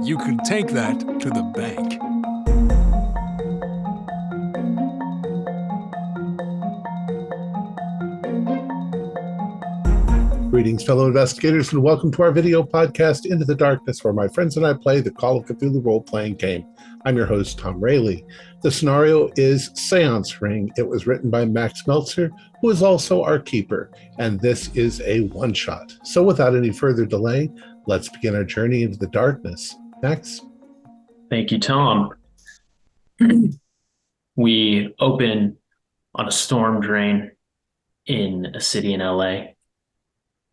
You could take that to the bank. Greetings, fellow investigators, and welcome to our video podcast, Into the Darkness, where my friends and I play the Call of Cthulhu role-playing game. I'm your host, Thom Raley. The scenario is Séance Ring. It was written by Max Meltzer, who is also our keeper, and this is a one-shot. So without any further delay, let's begin our journey into the darkness. Max? Thank you, Thom. We open on a storm drain in a city in LA.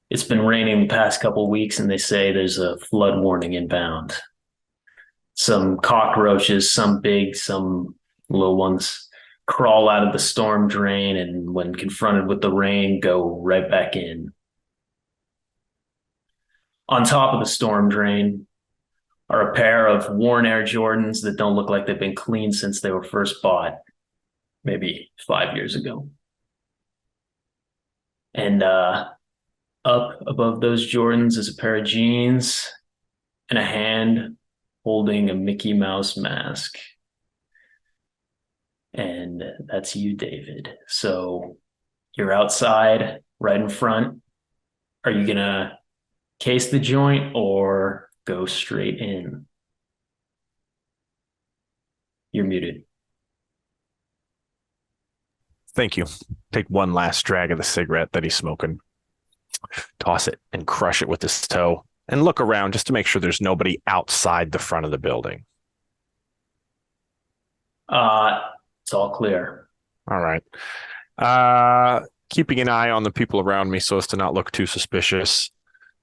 It's been raining the past couple of weeks, and they say there's a flood warning inbound. Some cockroaches, some big, some little ones, crawl out of the storm drain, and when confronted with the rain, go right back in. On top of the storm drain are a pair of worn Air Jordans that don't look like they've been cleaned since they were first bought, maybe 5 years ago. And up above those Jordans is a pair of jeans and a hand holding a Mickey Mouse mask. And that's you, David. So you're outside, right in front. Are you going to case the joint or go straight in? You're muted. Thank you. Take one last drag of the cigarette that he's smoking. Toss it and crush it with his toe and look around just to make sure there's nobody outside the front of the building. It's all clear. All right. Keeping an eye on the people around me so as to not look too suspicious.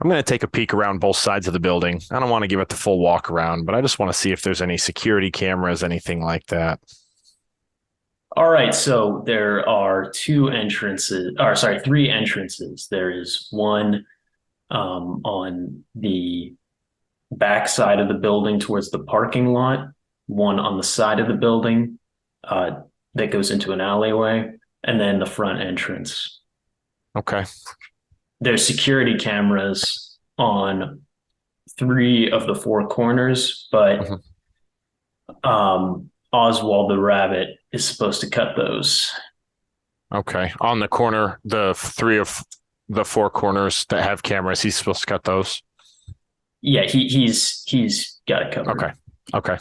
I'm going to take a peek around both sides of the building. I don't want to give it the full walk around, but I just want to see if there's any security cameras, anything like that. All right, so there are three entrances. There is one on the back side of the building towards the parking lot, one on the side of the building that goes into an alleyway, and then the front entrance. Okay. There's security cameras on 3 of the 4 corners, but Oswald the Rabbit is supposed to cut those. Okay. On the corner, the 3 of the 4 corners that have cameras, he's supposed to cut those? Yeah, he's got it covered. Okay.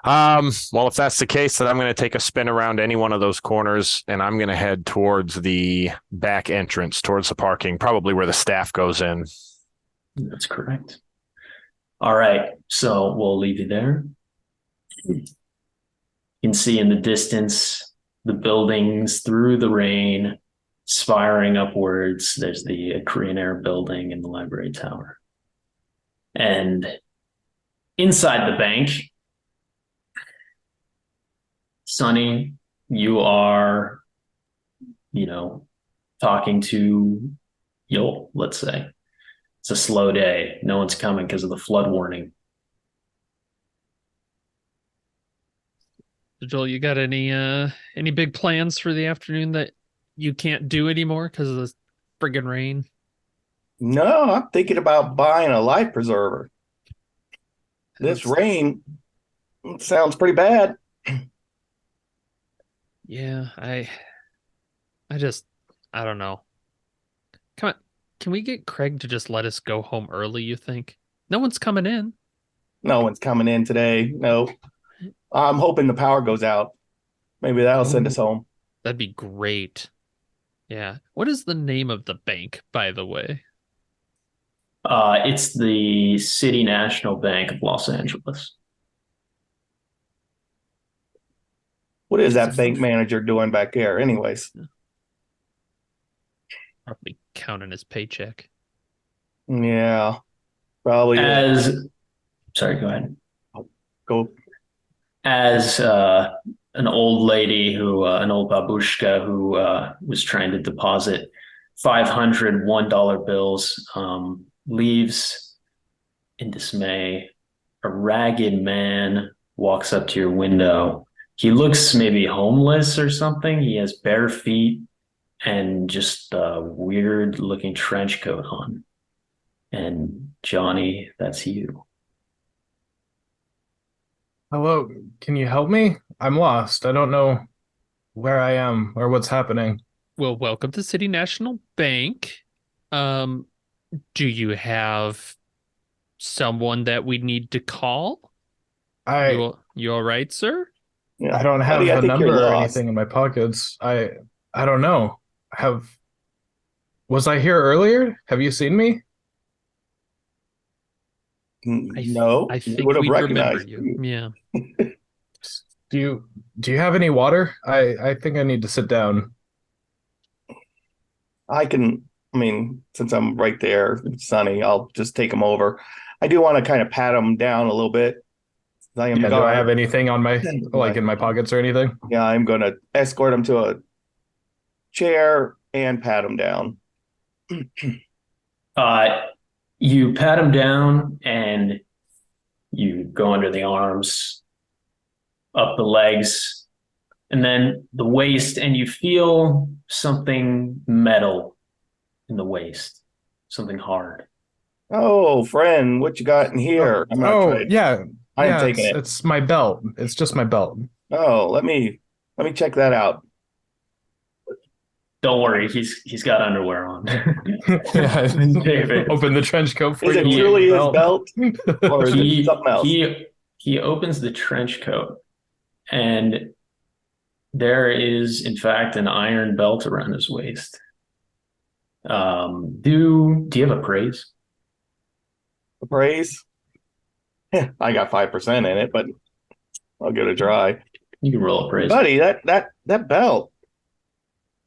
Well, if that's the case, then I'm going to take a spin around any one of those corners, and I'm going to head towards the back entrance, towards the parking, probably where the staff goes in. That's correct. All right, so we'll leave you there. You can see in the distance the buildings through the rain, spiring upwards. There's the Korean Air building and the library tower. And inside the bank, Sonny, you are, talking to Yul, let's say. It's a slow day. No one's coming because of the flood warning. Joel, you got any big plans for the afternoon that you can't do anymore because of the friggin' rain? No, I'm thinking about buying a life preserver. This rain sounds pretty bad. Yeah, I don't know. Come on, can we get Craig to just let us go home early, you think? No one's coming in. No one's coming in today. No. I'm hoping the power goes out. Maybe that'll send us home. That'd be great. Yeah. What is the name of the bank, by the way? It's the City National Bank of Los Angeles. What is that bank manager doing back there anyways? Probably counting his paycheck. Yeah, probably. Sorry, go ahead. Go. As an old lady an old babushka who was trying to deposit 500 $1 bills, leaves in dismay. A ragged man walks up to your window. He looks maybe homeless or something. He has bare feet and just a weird looking trench coat on. And Johnny, that's you. Hello, can you help me? I'm lost. I don't know where I am or what's happening. Well, welcome to City National Bank. Um, do you have someone that we need to call? I You all right, sir? Yeah, I don't have buddy, I a think you're number or lost. anything in my pockets. I don't know. Have Was I here earlier? Have you seen me? No, I you think would have we remember recognized you. you. Yeah. Do you have any water? I think I need to sit down. I can, I mean, since I'm right there, it's sunny, I'll just take him over. I do want to kind of pat him down a little bit. I am the Yeah, do I guard. have anything on my My- in my pockets or anything? yeah, I'm going to escort him to a chair and pat him down. Uh, you pat him down and you go under the arms, up the legs, and then the waist, and you feel something metal in the waist, something hard. Oh, friend, what you got in here? I'm not Oh, trying. yeah. I'm Yeah, taking it. it's my belt. It's just my belt. Oh, let me check that out. Don't worry, he's got underwear on. Yeah. David. Open the trench coat for Is it you. truly his belt or is it He something else? he opens the trench coat, and there is in fact an iron belt around his waist. Do you have a praise? Praise? I got 5% in it, but I'll give it a try. You can roll a praise. Buddy, that belt,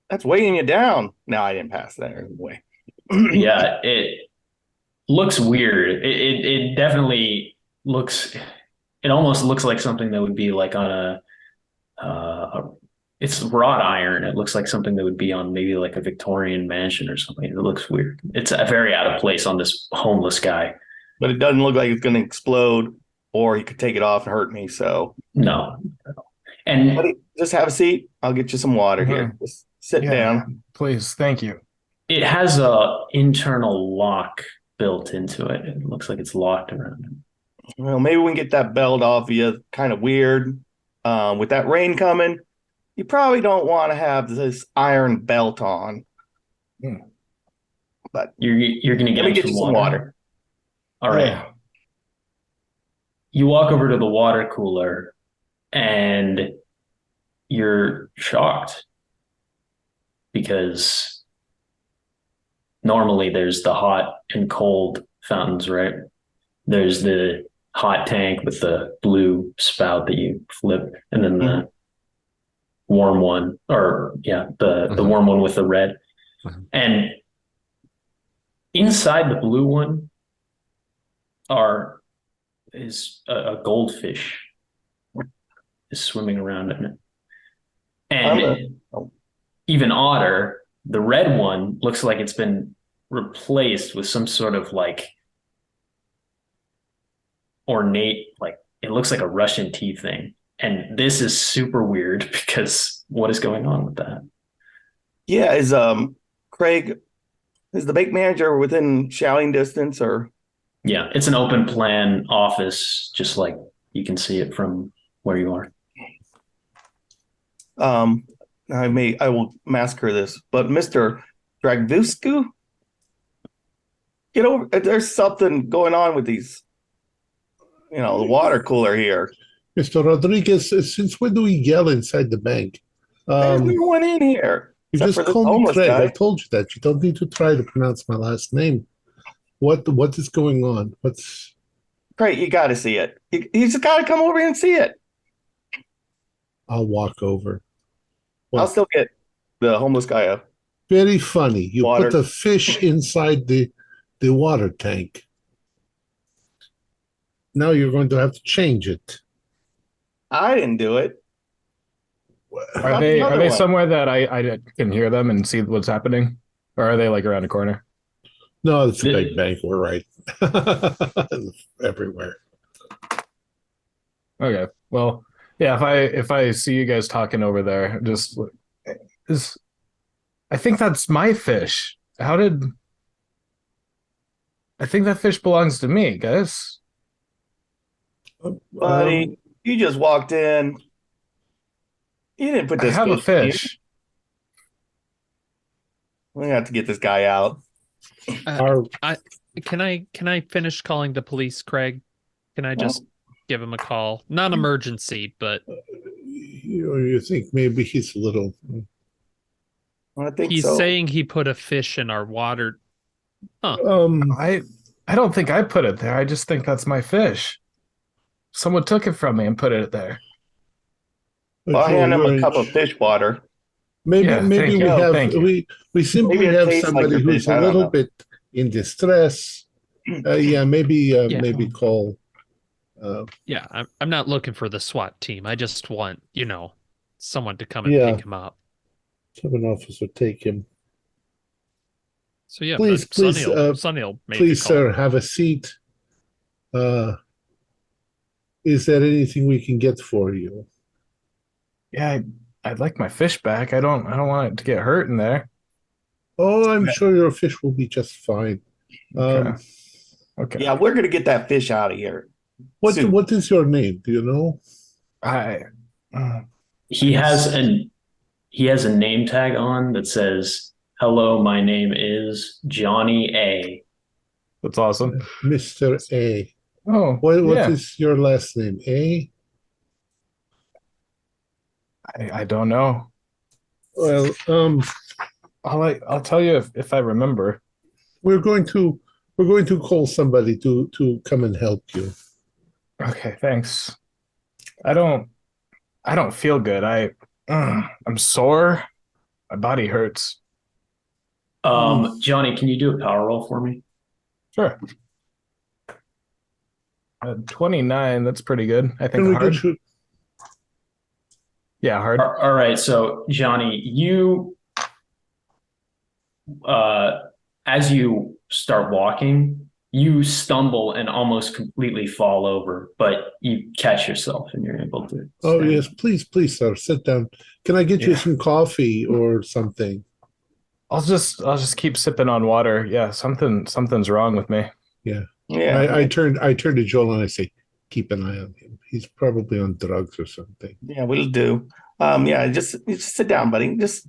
that's weighing you down. No, I didn't pass that anyway. Yeah, it looks weird. It definitely looks. It almost looks like something that would be like on it's wrought iron. It looks like something that would be on maybe like a Victorian mansion or something. It looks weird. It's very out of place on this homeless guy. But it doesn't look like it's going to explode or he could take it off and hurt me. So, No. And buddy, just have a seat. I'll get you some water here. Just sit Yeah, down. please. Thank you. it has a internal lock built into it. It looks like it's locked around it. Well, maybe we can get that belt off you. Kind of weird. With that rain coming, you probably don't want to have this iron belt on. But You're gonna let me get you some water. All right. Yeah. You walk over to the water cooler and you're shocked because normally there's the hot and cold fountains, right? There's the hot tank with the blue spout that you flip, and then the warm one, or the warm one with the red. And inside the blue one is a goldfish is swimming around in it. And even odder, the red one looks like it's been replaced with some sort of like ornate, like it looks like a Russian tea thing. And this is super weird because what is going on with that? Yeah, is Craig, is the bank manager within shouting distance or? Yeah, it's an open plan office, just like you can see it from where you are. I will massacre this, but Mr. Dragvusku, get over. There's something going on with these. The water cooler here. Mr. Rodriguez, since when do we yell inside the bank? There's no one in here. You except just for this call me homeless Craig. guy. I told you that. You don't need to try to pronounce my last name. What is going on? Craig, you got to see it. He's got to come over here and see it. I'll walk over. I'll still get the homeless guy up. Very funny. You Water. put the fish inside the water tank. Now you're going to have to change it. I didn't do it. Are they somewhere that I can hear them and see what's happening? Or are they like around the corner? No, it's a big bank. We're right. Everywhere. Okay. Well, yeah, if I see you guys talking over there, I think that's my fish. I think that fish belongs to me, guys. Buddy, You just walked in. You didn't put I this have a fish. fish. We have to get this guy out. Can I finish calling the police, Craig? Can I just give him a call? Not emergency, but you think maybe he's a little. I think he's so. saying he put a fish in our water. Huh. I don't think I put it there. I just think that's my fish. Someone took it from me and put it there. I'll hand him a cup of fish water. Maybe Yeah, maybe we have we simply Maybe it have tastes like somebody the who's fish, I a don't little know. bit in distress. Maybe call. Yeah, I'm not looking for the SWAT team. I just want, someone to come and pick him up. Have an officer take him. So yeah, Please, but Sonny will make please, the call. sir, have a seat. Is there anything we can get for you? Yeah, I'd like my fish back. I don't want it to get hurt in there. Oh, I'm sure your fish will be just fine. Okay. Yeah, we're gonna get that fish out of here. What is your name? Do you know? He has a name tag on that says, "Hello, my name is Johnny A." That's awesome. Mr. A. Oh, what is your last name? A? I don't know. Well, I'll tell you if I remember. We're going to call somebody to come and help you. Okay, thanks. I don't feel good. I'm sore. My body hurts. Johnny, can you do a power roll for me? Sure. 29, that's pretty good. I think hard. Yeah, hard. All right, so Johnny, you as you start walking, you stumble and almost completely fall over, but you catch yourself and you're able to stand. Yes, please, sir, sit down. Can I get you some coffee or something? I'll just keep sipping on water. Yeah, something's wrong with me. Yeah. I turn to Joel and I say, keep an eye on him. He's probably on drugs or something. Yeah, we'll do. Just sit down, buddy. Just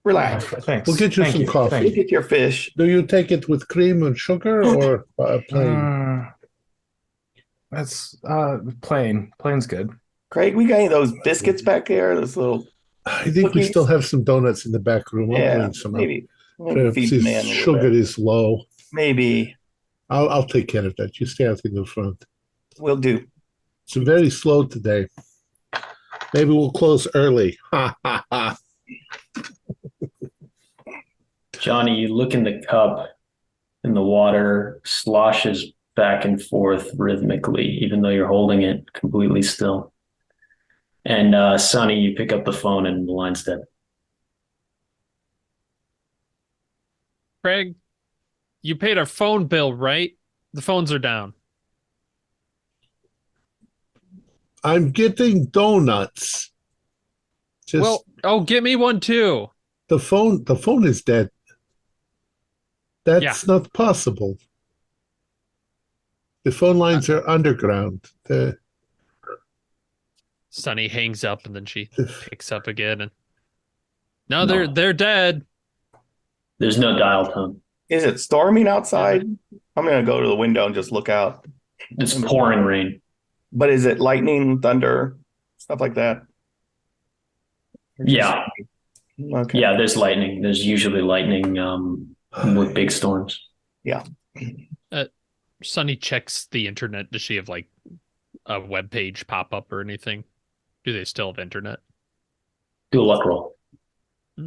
relax. Thanks. We'll get you some coffee. You get your fish. Do you take it with cream and sugar or plain? That's plain. Plain's good. Craig, we got any of those biscuits back there? Those little. I think we still have some donuts in the back room. I'll bring some maybe. Sugar is low. Maybe. I'll take care of that. You stay out in the front. Will do. It's very slow today. Maybe we'll close early. Ha ha ha. Johnny, you look in the cup and the water sloshes back and forth rhythmically, even though you're holding it completely still. And Sonny, you pick up the phone and the line's dead. Craig, you paid our phone bill, right? The phones are down. I'm getting donuts. Get me one too. The phone is dead. That's not possible. The phone lines are underground. Sonny hangs up and then she picks up again and they're dead. There's no dial tone. Is it storming outside? I'm gonna go to the window and just look out. It's pouring rain. But is it lightning, thunder, stuff like that? Yeah. Okay. Yeah, there's lightning. There's usually lightning with big storms. Yeah. Sonny checks the internet. Does she have like a web page pop up or anything? Do they still have internet? Do a luck roll. I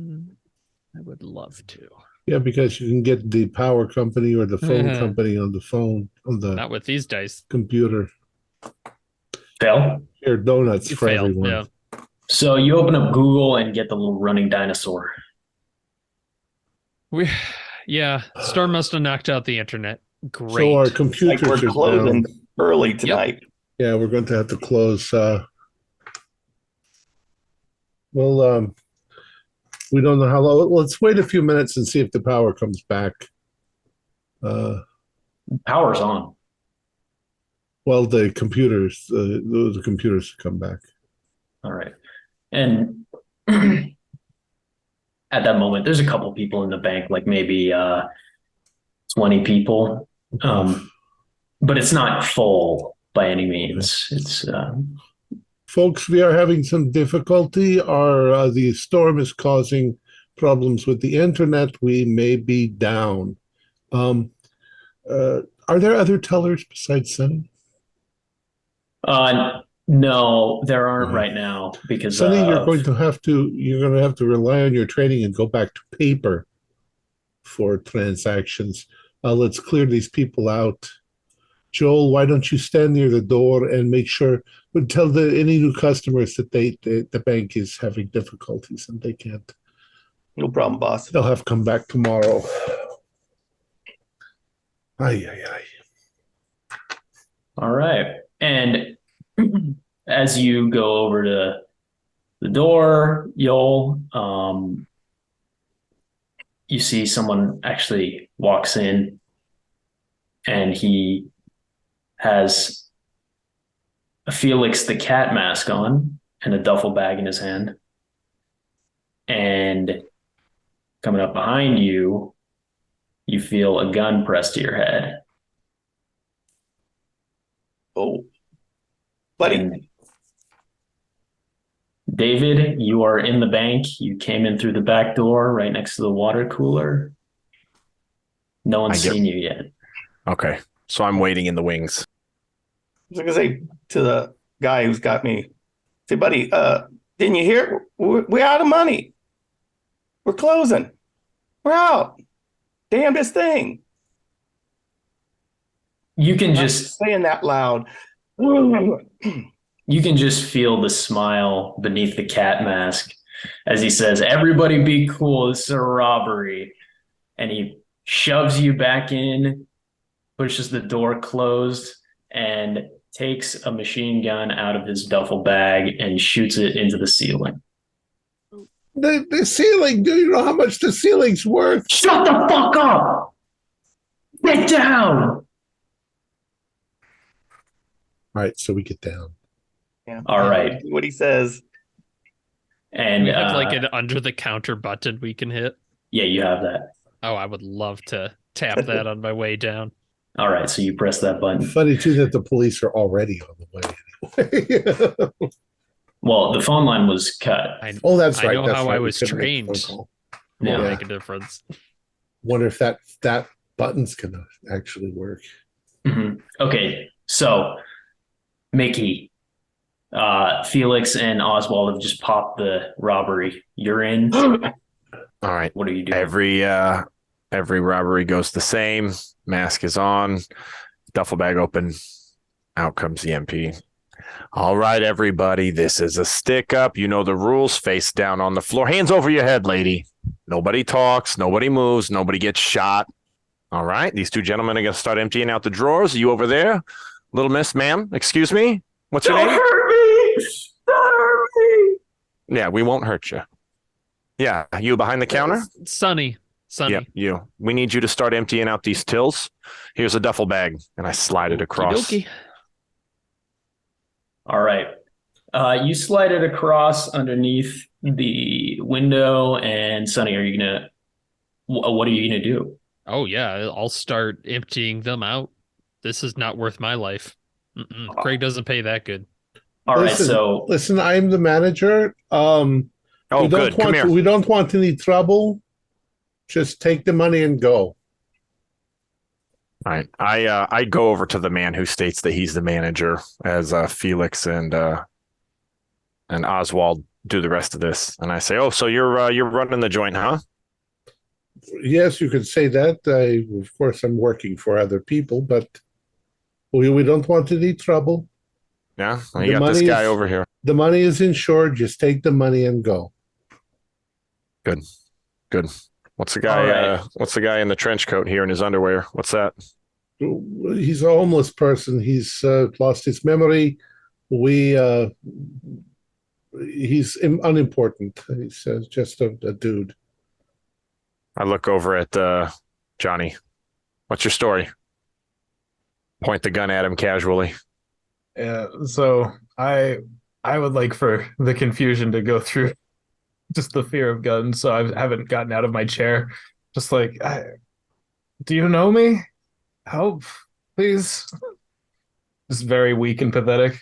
would love to. Yeah, because you can get the power company or the phone company on the phone not with these dice. Computer. Fail? Here, donuts for fail, everyone. Yeah. So you open up Google and get the little running dinosaur. Storm must have knocked out the internet. Great. So our computers we're are closing down. early tonight. Yeah, we're going to have to close. We don't know how long. Let's wait a few minutes and see if the power comes back. Power's on. Well, the computers come back. All right. And at that moment, there's a couple people in the bank, like maybe 20 people. But it's not full by any means. It's Folks, we are having some difficulty. The storm is causing problems with the internet. We may be down. Are there other tellers besides Sunny? no, there aren't right now because Sunny, you're going to have to rely on your training and go back to paper for transactions. Let's clear these people out. Joel, why don't you stand near the door and make sure, tell any new customers that the bank is having difficulties and they can't. No problem, boss. They'll have to come back tomorrow. Ay. All right. And as you go over to the door, Joel, you see someone actually walks in and he has a Felix the Cat mask on and a duffel bag in his hand. And coming up behind you, you feel a gun pressed to your head. Oh, buddy. And David, you are in the bank. You came in through the back door right next to the water cooler. No one's seen you yet. Okay. So I'm waiting in the wings. I was going to say to the guy who's got me, say, buddy, didn't you hear? We're out of money. We're closing. We're out. Damnedest thing. You can just saying that loud. You can just feel the smile beneath the cat mask as he says, everybody be cool. This is a robbery. And he shoves you back in, pushes the door closed, and takes a machine gun out of his duffel bag and shoots it into the ceiling. The ceiling, do you know how much the ceiling's worth? Shut the fuck up! Get down! All right, so we get down. Yeah. All right. What he says. And we have like an under the counter button we can hit. Yeah, you have that. Oh, I would love to tap that on my way down. All right, so you press that button. Funny too that the police are already on the way. Well, the phone line was cut. Oh, that's right. I know that's how right. I was trained. Yeah. Will make a difference. Wonder if that button's gonna actually work. Mm-hmm. Okay, so Mickey, Felix, and Oswald have just popped the robbery. You're in. All right. What are you doing? Every robbery goes the same. Mask is on. Duffel bag open. Out comes the MP. All right, everybody. This is a stick up. You know the rules. Face down on the floor. Hands over your head, lady. Nobody talks. Nobody moves. Nobody gets shot. All right. These two gentlemen are going to start emptying out the drawers. Are you over there? Little miss, ma'am. Excuse me. What's your name? Don't hurt me. Don't hurt me. Yeah, we won't hurt you. Yeah, you behind the counter? Sunny. Yep, you. We need you to start emptying out these tills. Here's a duffel bag, and I slide it across. Okey-dokey. All right. You slide it across underneath the window, and Sonny, what are you gonna do? Oh yeah, I'll start emptying them out. This is not worth my life. Craig doesn't pay that good. All right, so listen, I'm the manager. Good. Come here. We don't want any trouble. Just take the money and go. All right. I go over to the man who states that he's the manager as Felix and Oswald do the rest of this. And I say, oh, so you're running the joint, huh? Yes, you could say that. Of course, I'm working for other people, but we don't want any trouble. Yeah, well, you got this guy over here. The money is insured. Just take the money and go. Good. What's the guy? Right. What's the guy in the trench coat here in his underwear? What's that? He's a homeless person. He's lost his memory. He's unimportant. He's just a dude. I look over at Johnny. What's your story? Point the gun at him casually. So I would like for the confusion to go through just the fear of guns. So I haven't gotten out of my chair. Just like, do you know me? Help, please. Just very weak and pathetic.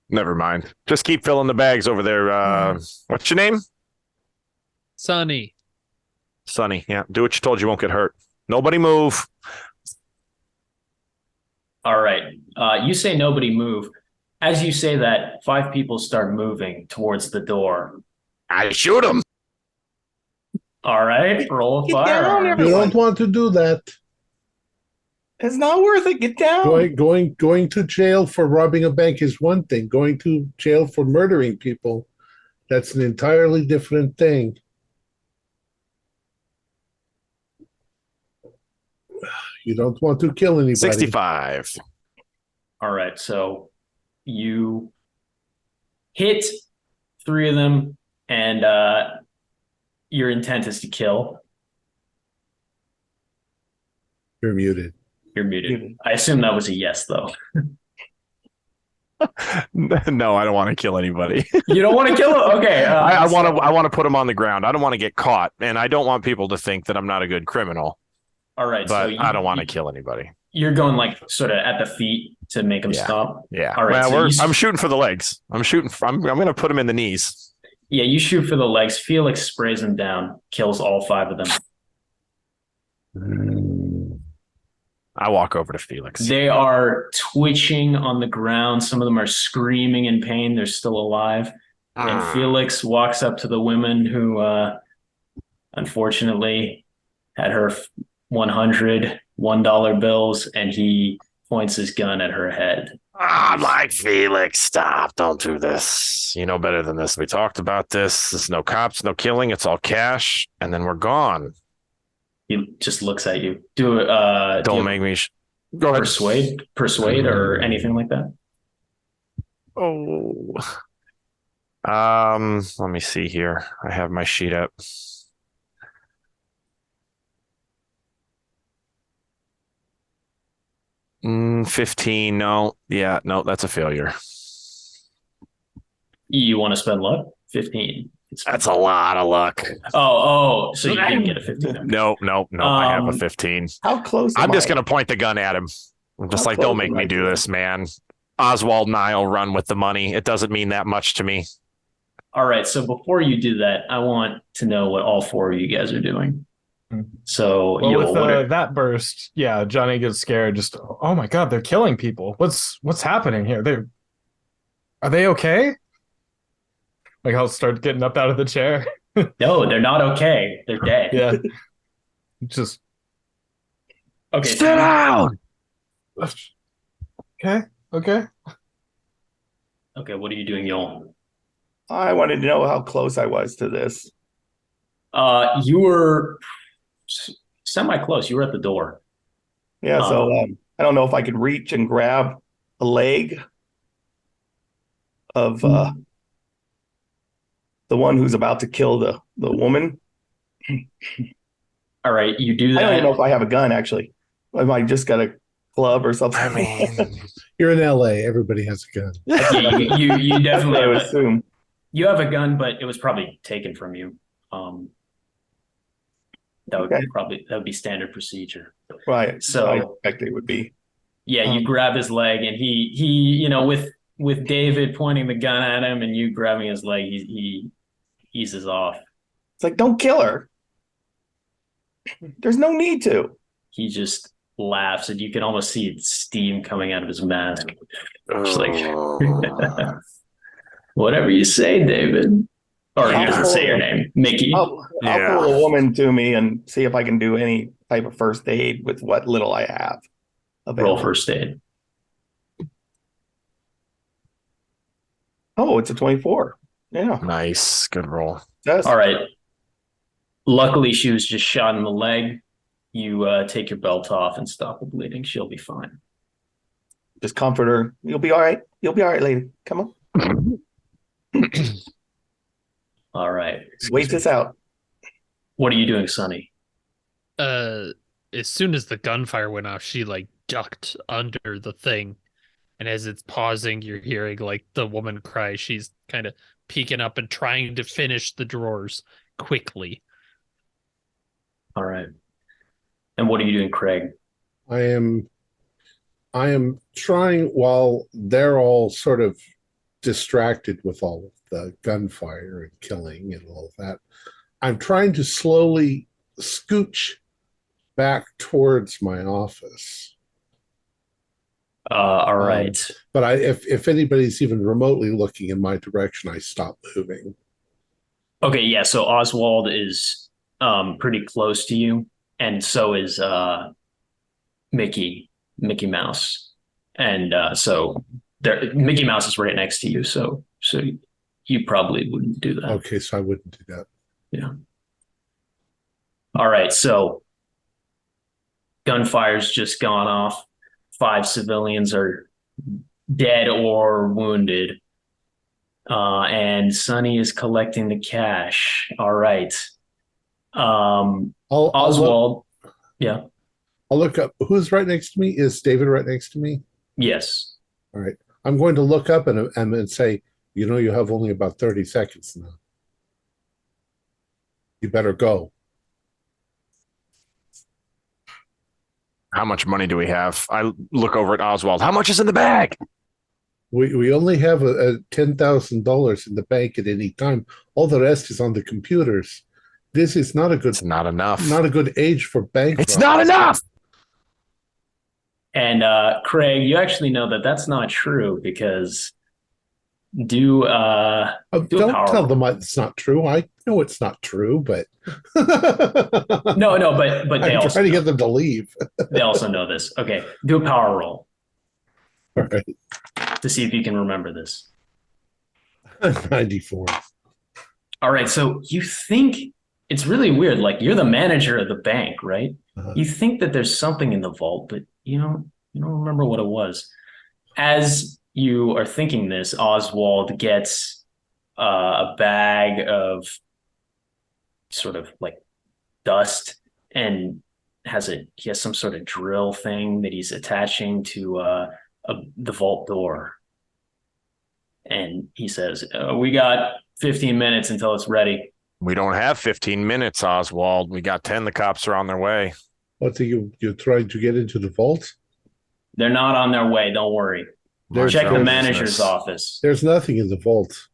Never mind. Just keep filling the bags over there. What's your name? Sonny. Sonny. Yeah. Do what you told. You won't get hurt. Nobody move. All right. You say nobody move. As you say that, 5 people start moving towards the door. I shoot him. All right. Roll a Get down, firearm. You everyone. don't want to do that. It's not worth it. Get down. Going to jail for robbing a bank is one thing. Going to jail for murdering people, that's an entirely different thing. You don't want to kill anybody. 65. All right. So you hit 3 of them, and your intent is to kill. You're muted. You're muted. I assume that was a yes, though. No, I don't want to kill anybody. You don't want to kill him? Okay. I want to put him on the ground. I don't want to get caught, and I don't want people to think that I'm not a good criminal. All right. But I don't want to kill anybody. You're going like sort of at the feet to make them stop. Yeah. All right. Well, So I'm shooting for the legs. I'm going to put him in the knees. yeah, you shoot for the legs. Felix sprays them down, kills all 5 of them. I walk over to Felix. They are twitching on the ground. Some of them are screaming in pain. They're still alive. And Felix walks up to the woman who, unfortunately, had her $101 bills, and he points his gun at her head. I'm like, Felix, stop. Don't do this. You know better than this. We talked about this. There's no cops, no killing. It's all cash. And then we're gone. He just looks at you. Don't make me. Go ahead. Persuade, or anything like that. Oh. Let me see here. I have my sheet up. Mm, 15. No. Yeah, no, that's a failure. You want to spend luck? 15. That's a lot of luck. Oh, so you didn't get a 15. No, I have a 15. How close? I'm just going to point the gun at him. I'm just How like, don't close make am me I do to this, man. Oswald and I'll run with the money. It doesn't mean that much to me. All right. So before you do that, I want to know what all 4 of you guys are doing. So With that burst, yeah, Johnny gets scared. Just, oh my God, they're killing people. What's happening here? Are they okay? Like, I'll start getting up out of the chair. No, they're not okay. They're dead. Yeah. Just Okay. Sit down. okay. Okay. What are you doing, Yoel? I wanted to know how close I was to this. You were semi-close. You were at the door. Yeah, so I don't know if I could reach and grab a leg of the one who's about to kill the woman. All right, you do that. I don't even know if I have a gun, actually. I might just got a club or something. I mean, You're in LA. Everybody has a gun. Yeah, you definitely I would have assume. you have a gun, but it was probably taken from you. That would be standard procedure. Right. So I expect it would be. Yeah, you grab his leg, and he with David pointing the gun at him and you grabbing his leg, he eases off. It's like, don't kill her. There's no need to. He just laughs, and you can almost see steam coming out of his mask. Just like, whatever you say, David. Or he doesn't say your name, Mickey. I'll pull a woman to me and see if I can do any type of first aid with what little I have available. Roll first aid. Oh, it's a 24. Yeah. nice. Good roll. Yes. All right. Luckily, she was just shot in the leg. You take your belt off and stop the bleeding. She'll be fine. Just comfort her. You'll be all right. You'll be all right, lady. Come on. All right. Wait this out. What are you doing, Sonny? As soon as the gunfire went off, she like ducked under the thing. And as it's pausing, you're hearing like the woman cry. She's kind of peeking up and trying to finish the drawers quickly. All right. And what are you doing, Craig? I am trying, while they're all sort of distracted with all of the gunfire and killing and all of that, I'm trying to slowly scooch back towards my office. All right. But if anybody's even remotely looking in my direction, I stop moving. Okay, yeah, so Oswald is pretty close to you, and so is Mickey Mouse. And so Mickey Mouse is right next to you, so you probably wouldn't do that. Okay, so I wouldn't do that. Yeah. All right, so gunfire's just gone off. 5 civilians are dead or wounded. And Sonny is collecting the cash. All right. Oswald. Yeah. I'll look up. Who's right next to me? Is David right next to me? Yes. All right. I'm going to look up and say, you have only about 30 seconds now. You better go. How much money do we have? I look over at Oswald. How much is in the bag? We only have a $10,000 in the bank at any time. All the rest is on the computers. This is not a good. It's not enough. Not a good age for bank. It's not enough. And Craig, you actually know that that's not true because don't tell them it's not true. I know it's not true, but no, but they I'm also trying to get them to leave. They also know this. Okay, do a power roll. All right. To see if you can remember this. 94. All right, so you think it's really weird. Like, you're the manager of the bank, right? Uh-huh. You think that there's something in the vault, but you don't remember what it was. As you are thinking this, Oswald gets a bag of sort of like dust and he has some sort of drill thing that he's attaching to the vault door. And he says, we got 15 minutes until it's ready. We don't have 15 minutes, Oswald. We got 10. The cops are on their way. What are you're trying to get into the vault? They're not on their way. Don't worry. Check the manager's office. There's nothing in the vault.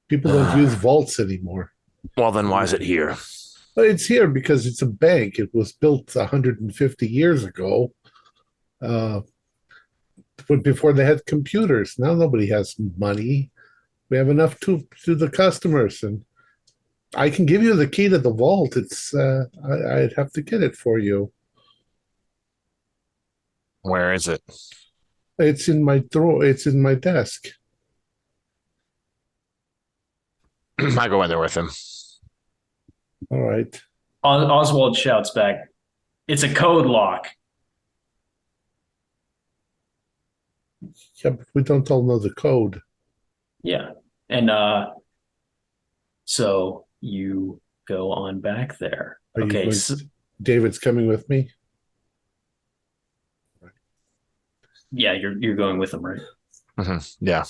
People don't use vaults anymore. Well, then why is it here? It's here because it's a bank. It was built 150 years ago, before they had computers. Now nobody has money. We have enough to the customers, and I can give you the key to the vault. It's I'd have to get it for you. Where is it? It's in my drawer. It's in my desk. I go in there with him. All right. Oswald shouts back, "It's a code lock." Yeah, but we don't all know the code. Yeah. And so you go on back there. Okay. David's coming with me. Yeah, you're going with him, right? Mm-hmm. Yeah.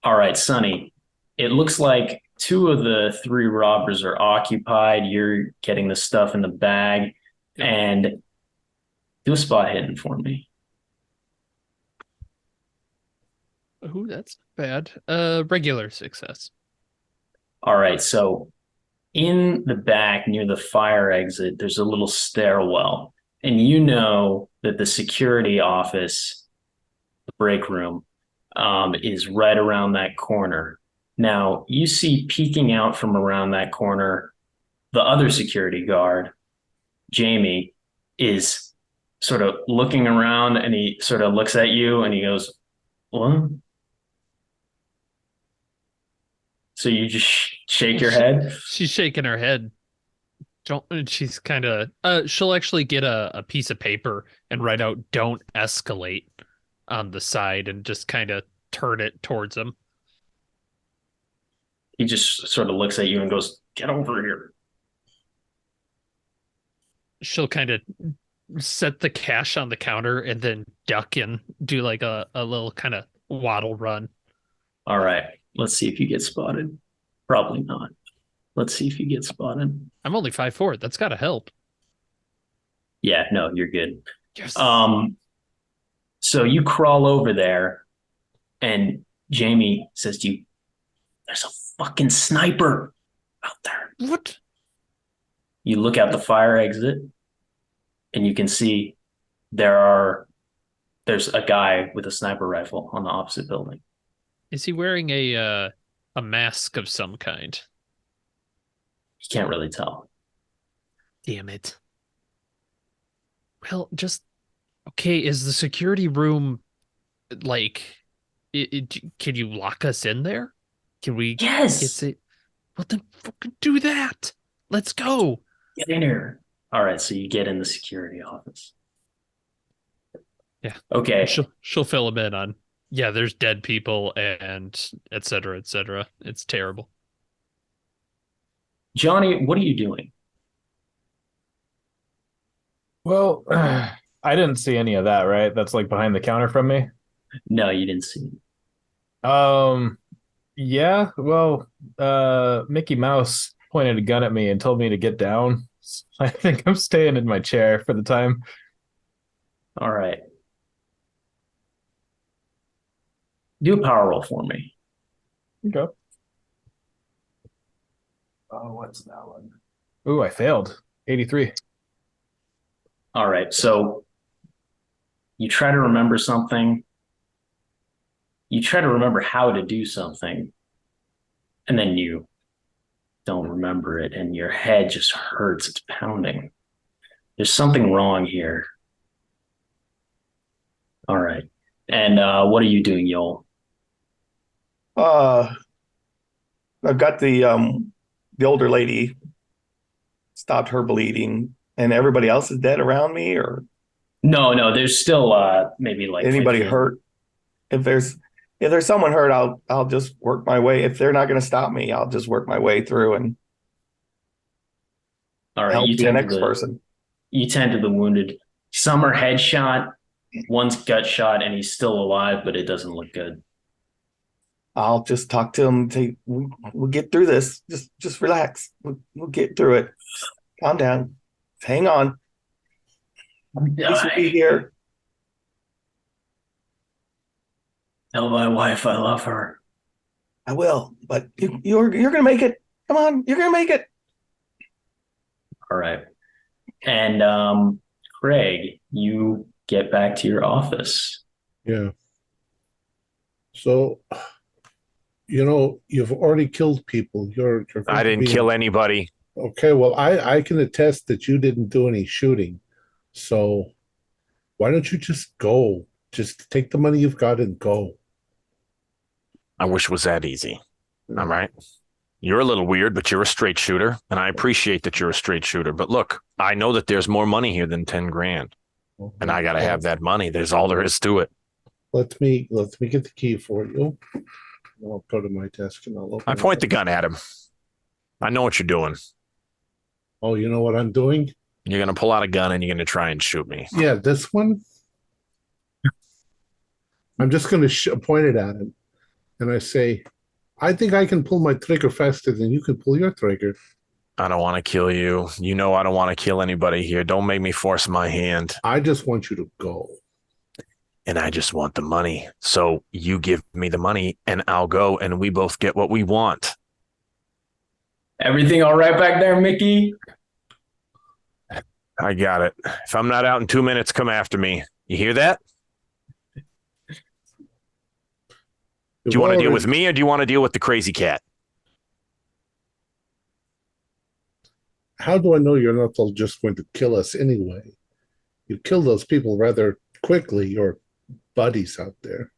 All right, Sonny. It looks like 2 of the 3 robbers are occupied. You're getting the stuff in the bag, and do a spot hidden for me. Oh, that's bad. Regular success. All right, so in the back near the fire exit, there's a little stairwell, and you know that the security office, the break room, is right around that corner. Now, you see peeking out from around that corner, the other security guard, Jamie, is sort of looking around, and he sort of looks at you and he goes, "What?" So you just shake your head? She's shaking her head. She's kind of, she'll actually get a piece of paper and write out "Don't escalate" on the side and just kind of turn it towards him. He just sort of looks at you and goes, "Get over here." She'll kind of set the cash on the counter and then duck and do like a little kind of waddle run. All right. Let's see if you get spotted. Probably not. Let's see if you get spotted. I'm only 5'4". That's got to help. Yeah, no, you're good. Yes. So you crawl over there, and Jamie says to you, "There's a fucking sniper out there." What? You look out the fire exit, and you can see there's a guy with a sniper rifle on the opposite building. Is he wearing a mask of some kind? You can't really tell. Damn it. Well, just okay. Is the security room like? Can you lock us in there? Can we? Yes. Well, then fucking do that. Let's go. Get in here. All right, so you get in the security office. Yeah. Okay. She'll fill him in on. Yeah, there's dead people and et cetera, et cetera. It's terrible. Johnny, what are you doing? Well, I didn't see any of that, right? That's like behind the counter from me. No, you didn't see. Yeah, well, Mickey Mouse pointed a gun at me and told me to get down. I think I'm staying in my chair for the time. All right. Do a power roll for me. Okay. Oh, what's that one? Ooh, I failed. 83. All right. So you try to remember something. You try to remember how to do something, and then you don't remember it, and your head just hurts. It's pounding. There's something wrong here. All right. And what are you doing, Yoel? I've got the older lady, stopped her bleeding, and everybody else is dead around me, or No, there's still maybe like anybody 15. hurt. If there's someone hurt, I'll just work my way. If they're not going to stop me, I'll just work my way through and All right, help you the tend next to person. You tend to the wounded. Some are headshot, one's gut shot, and he's still alive, but it doesn't look good. I'll just talk to him. Say, we'll get through this. Just relax. We'll get through it. Calm down. Hang on. We should be here. Tell my wife I love her. I will, but you're gonna make it. Come on, you're gonna make it. All right. And Craig, you get back to your office. Yeah. So, you've already killed people. You're I didn't kill anybody. Okay, well, I can attest that you didn't do any shooting. So why don't you just go? Just take the money you've got and go. I wish it was that easy. All right. You're a little weird, but you're a straight shooter, and I appreciate that you're a straight shooter. But look, I know that there's more money here than 10 grand, and I got to have that money. There's all there is to it. Let me get the key for you. I'll go to my desk and I'll open I point the gun at him. I know what you're doing. Oh, you know what I'm doing? You're going to pull out a gun and you're going to try and shoot me. Yeah, this one. I'm just going to point it at him. And I say, I think I can pull my trigger faster than you can pull your trigger. I don't want to kill you. You know I don't want to kill anybody here. Don't make me force my hand. I just want you to go. And I just want the money. So you give me the money and I'll go and we both get what we want. Everything all right back there, Mickey? I got it. If I'm not out in 2 minutes, come after me. You hear that? Do you want to deal with me or do you want to deal with the crazy cat? How do I know you're not just going to kill us anyway? You kill those people rather quickly, your buddies out there.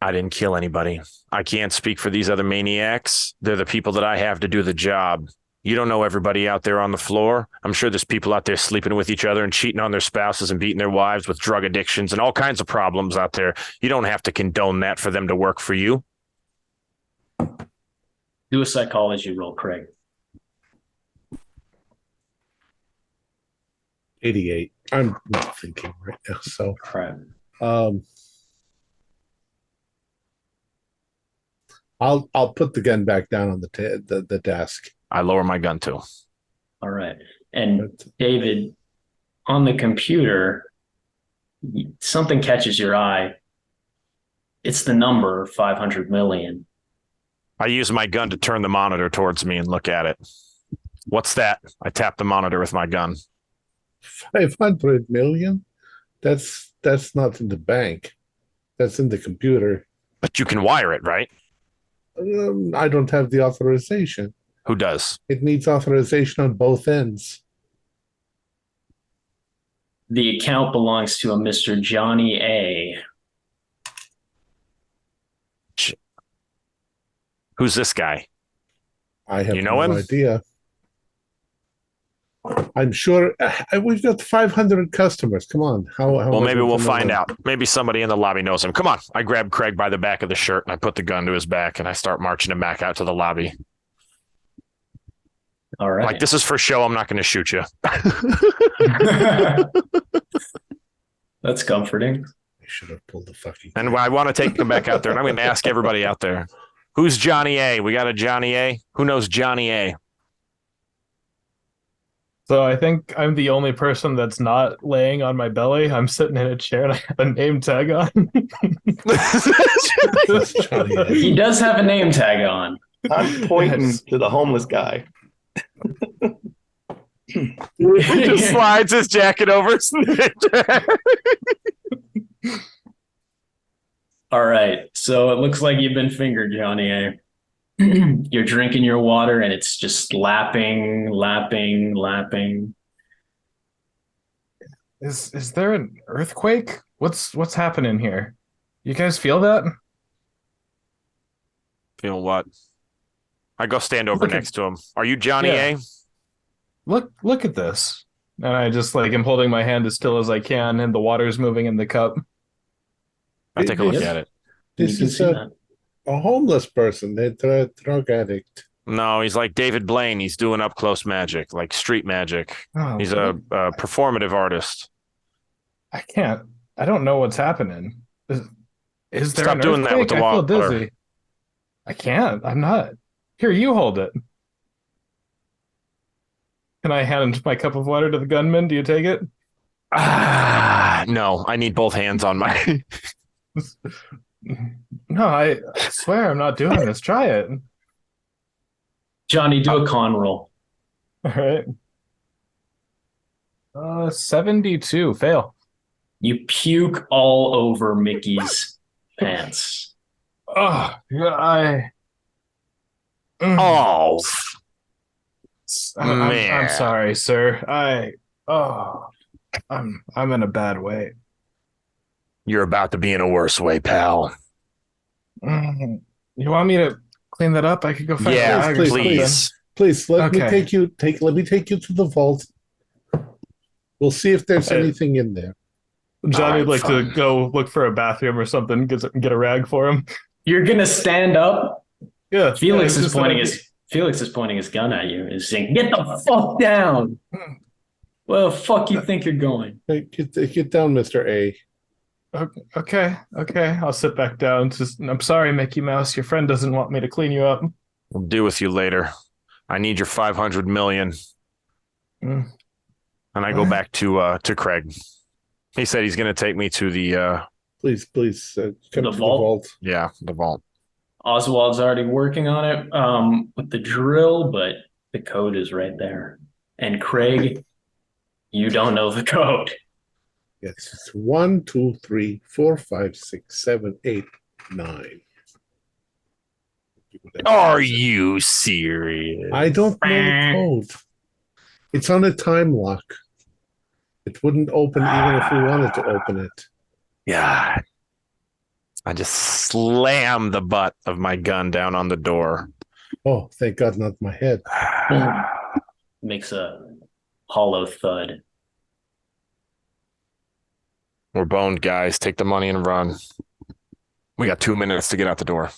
I didn't kill anybody. I can't speak for these other maniacs. They're the people that I have to do the job. You don't know everybody out there on the floor. I'm sure there's people out there sleeping with each other and cheating on their spouses and beating their wives with drug addictions and all kinds of problems out there. You don't have to condone that for them to work for you. Do a psychology roll, Craig. 88. I'm not thinking right now. So, Right. I'll put the gun back down on the desk. I lower my gun too. All right. And David, on the computer, something catches your eye. It's the number 500 million. I use my gun to turn the monitor towards me and look at it. What's that? I tap the monitor with my gun. 500 million? That's not in the bank. That's in the computer. But you can wire it, right? I don't have the authorization. Who does? It needs authorization on both ends. The account belongs to a Mr. Johnny A. Who's this guy? I have You know him? idea. I'm sure we've got 500 customers. Come on. Well, maybe we'll find out. Maybe somebody in the lobby knows him. Come on. I grab Craig by the back of the shirt and I put the gun to his back and I start marching him back out to the lobby. All right. Like, this is for show. I'm not going to shoot you. That's comforting. I should have pulled the fucking. And I want to take him back out there and I'm going to ask everybody out there. Who's Johnny A? We got a Johnny A? Who knows Johnny A? So I think I'm the only person that's not laying on my belly. I'm sitting in a chair and I have a name tag on. He does have a name tag on. I'm pointing to the homeless guy. He just slides his jacket over his neck. All right. So it looks like you've been fingered, Johnny A. You're drinking your water and it's just lapping. Is there an earthquake? What's happening here? You guys feel that? Feel what? I go stand over next to him. Are you Johnny Yeah. A? Look at this. And I just am holding my hand as still as I can and the water's moving in the cup. I take a look at it. This is a homeless person. They're a drug addict. No, he's like David Blaine. He's doing up close magic, like street magic. Oh, He's a performative artist. I don't know what's happening. Is there Stop an doing that with the earthquake? I feel water. dizzy. I can't. I'm not. Here, you hold it. Can I hand my cup of water to the gunman? Do you take it? No, I need both hands on my. No, I swear I'm not doing this. Try it. Johnny, do a con roll. All right. 72. Fail. You puke all over Mickey's pants. Oh, I. Oh, I'm man. sorry, sir. I'm in a bad way. You're about to be in a worse way, pal. You want me to clean that up? I could go find a Yeah, bag or please. Please let me Okay. take you to the vault. We'll see if there's anything in there. something. Johnny would like Fine. to go look for a bathroom or something. Get a rag for him. You're gonna stand up. Yeah. Felix yeah, is pointing his gun at you and saying, "Get the fuck down." Well, fuck you think you're going? Hey, get down, Mr. A. Okay. I'll sit back down. I'm sorry, Mickey Mouse. Your friend doesn't want me to clean you up. We'll deal with you later. I need your 500 million. Mm. And I go back to Craig. He said he's going to take me to the Please, come The to the vault? vault. the vault. Oswald's already working on it with the drill, but the code is right there. And Craig, you don't know the code. Yes, it's 1, 2, 3, 4, 5, 6, 7, 8, 9. Are you serious? I don't know the code. It's on a time lock. It wouldn't open even if we wanted to open it. Yeah. I just slam the butt of my gun down on the door. Oh, thank God, not my head. Makes a hollow thud. We're boned, guys. Take the money and run. We got 2 minutes to get out the door.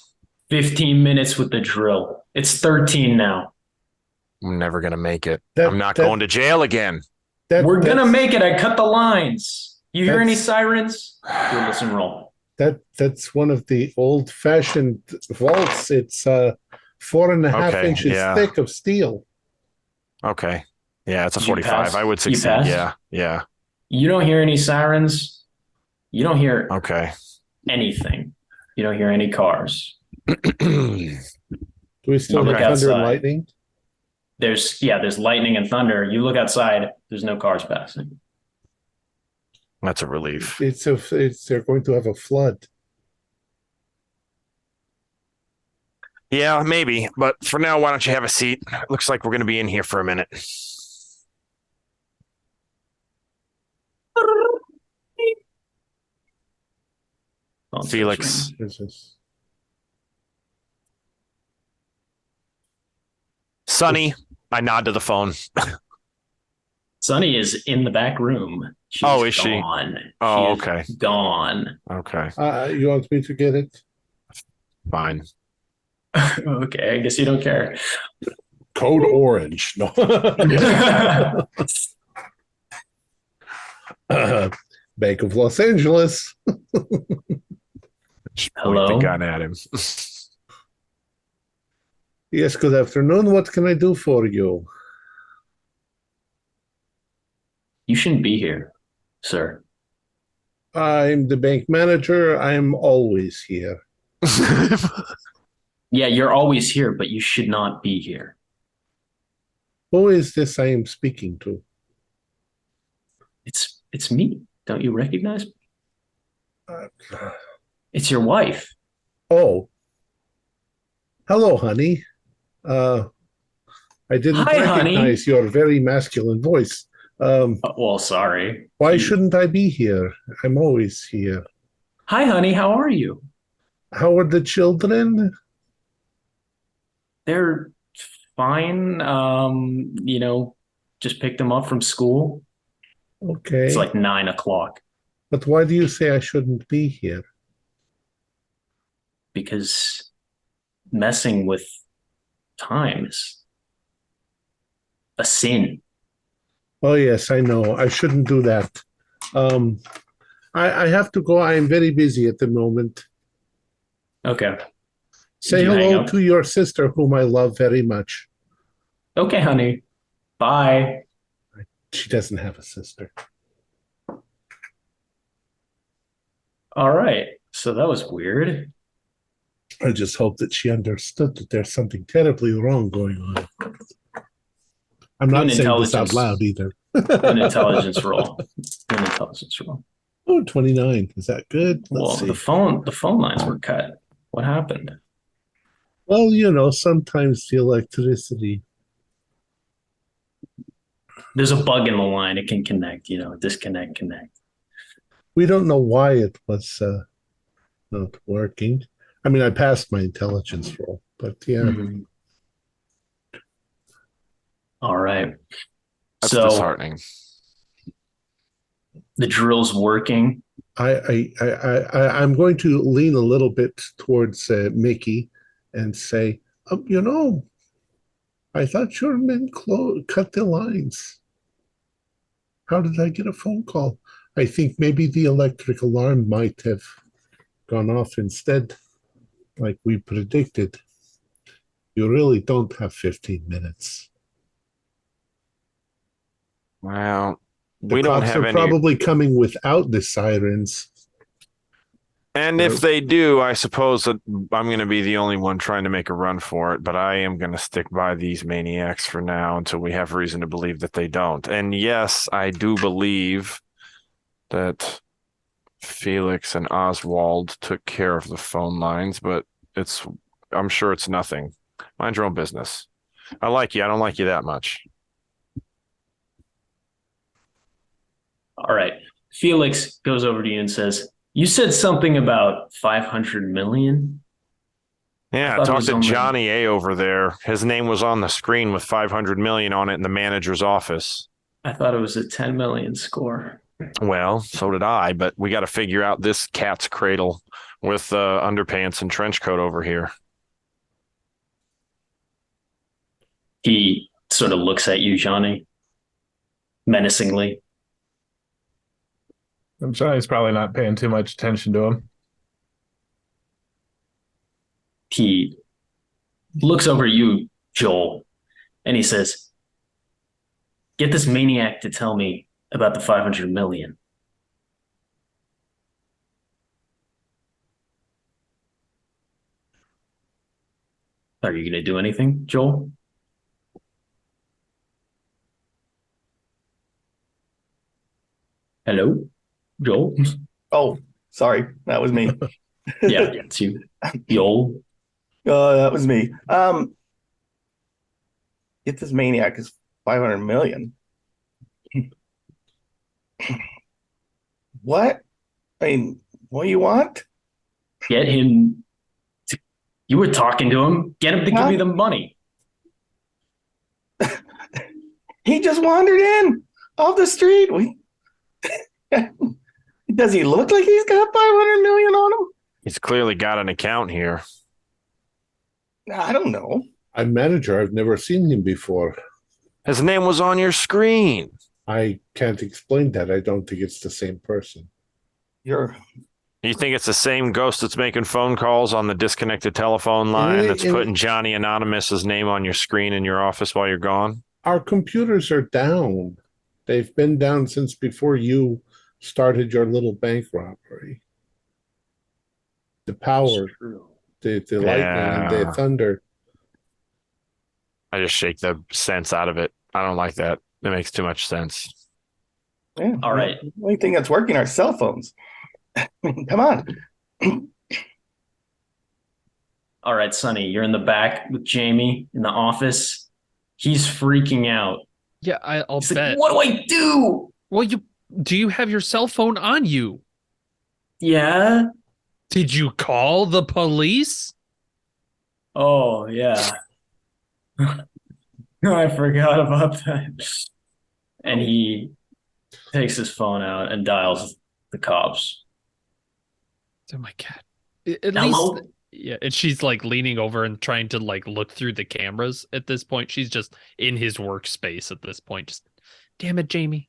15 minutes with the drill. It's 13 now. I'm never going to make it. That- I'm not that- going to jail again. We're gonna that's- make it. I cut the lines. You hear any That's- sirens? Do a listen roll. That's one of the old-fashioned vaults. It's 4.5 Okay, inches yeah. thick of steel. Okay. Yeah, it's a Did you 45. pass? I would You succeed. passed? Yeah. You don't hear any sirens. You don't hear Okay. anything. You don't hear any cars. Do we still Look have thunder and outside. lightning? There's lightning and thunder. You look outside. There's no cars passing. That's a relief. They're going to have a flood. Yeah, maybe. But for now, why don't you have a seat? Looks like we're going to be in here for a minute. Phone Felix. starts ringing. There's this- Sonny, I nod to the phone. Sunny is in the back room. She's Oh, is she? gone. Oh, She is okay. Gone. Okay, You want me to get it? fine. Okay, I guess you don't care. Code orange. No. Bank of Los Angeles. Just point Hello? the gun at him. Yes, good afternoon. What can I do for you? You shouldn't be here, sir. I'm the bank manager. I'm always here. Yeah, you're always here, but you should not be here. Who is this I am speaking to? It's me. Don't you recognize me? Uh, It's your wife. Oh. Hello, honey. I didn't Hi, honey. recognize your very masculine voice. Well, sorry. Why shouldn't I be here? I'm always here. Hi, honey. How are you? How are the children? They're fine. Just picked them up from school. Okay. It's like 9:00 But why do you say I shouldn't be here? because messing with time is a sin. Oh, yes, I know. I shouldn't do that. I have to go. I am very busy at the moment. Okay. Say Did you hang hello up? to your sister, whom I love very much. Okay, honey. Bye. She doesn't have a sister. All right. So that was weird. I just hope that she understood that there's something terribly wrong going on. I'm Do not an saying this out intelligence- loud either. An intelligence roll. An intelligence roll. Oh, 29. Is that good? Well, Let's see. the phone lines were cut. What happened? Well, sometimes the electricity. There's a bug in the line. It can connect, disconnect, connect. We don't know why it was not working. I mean, I passed my intelligence roll, but yeah. Mhm. All right. That's So disheartening. the drill's working. I'm going to lean a little bit towards Mickey and say, I thought your men cut the lines. How did I get a phone call? I think maybe the electric alarm might have gone off instead, like we predicted. You really don't have 15 minutes. Well, The we don't cops have are any. probably coming without the sirens. And if they do, I suppose that I'm going to be the only one trying to make a run for it, but I am going to stick by these maniacs for now until we have reason to believe that they don't. And yes, I do believe that Felix and Oswald took care of the phone lines, but I'm sure it's nothing. Mind your own business. I like you. I don't like you that much. All right. Felix goes over to you and says, "You said something about 500 million?" Yeah, thought it talk was to only- Johnny A over there. His name was on the screen with 500 million on it in the manager's office. I thought it was a 10 million score. Well, so did I, but we got to figure out this cat's cradle with underpants and trench coat over here. He sort of looks at you, Johnny. menacingly. I'm sure he's probably not paying too much attention to him. He looks over at you, Joel, and he says, "Get this maniac to tell me about the 500 million." Are you going to do anything, Joel? Hello, Joel? Oh, sorry, that was me. Yeah, it's you. Joel. That was me. Get this maniac is 500 million. What? I mean, what do you want? Get him. You were talking to him. Get him to give me the money. He just wandered in off the street. Does he look like he's got 500 million on him? He's clearly got an account here. I don't know. I'm manager. I've never seen him before. His name was on your screen. I can't explain that. I don't think it's the same person. You're You think it's the same ghost that's making phone calls on the disconnected telephone line that's putting Johnny Anonymous's name on your screen in your office while you're gone? Our computers are down. They've been down since before you started your little bank robbery. The power, the lightning, and the thunder. I just shake the sense out of it. I don't like that. It makes too much sense. yeah. All right. The only thing that's working are cell phones. Come on. All right, Sonny, you're in the back with Jamie in the office. He's freaking out. Yeah, I'll He's bet. like, what do I do? Well, do you have your cell phone on you? Yeah. Did you call the police? Oh, yeah. I forgot about that. And he takes his phone out and dials the cops. Oh my God. At Hello? least, yeah. And she's like leaning over and trying to like look through the cameras at this point. She's just in his workspace at this point. Just, damn it, Jamie.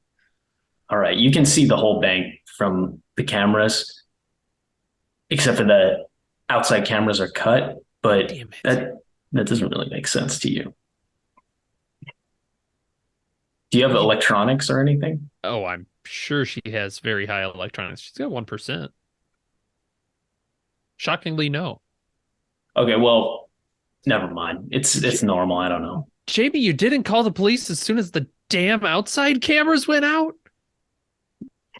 All right, you can see the whole bank from the cameras, except for the outside cameras are cut, but Damn it. that doesn't really make sense to you. Do you have electronics or anything? Oh, I'm sure she has very high electronics. She's got 1%. Shockingly, no. Okay, well, never mind. It's normal. I don't know. Jamie, you didn't call the police as soon as the damn outside cameras went out?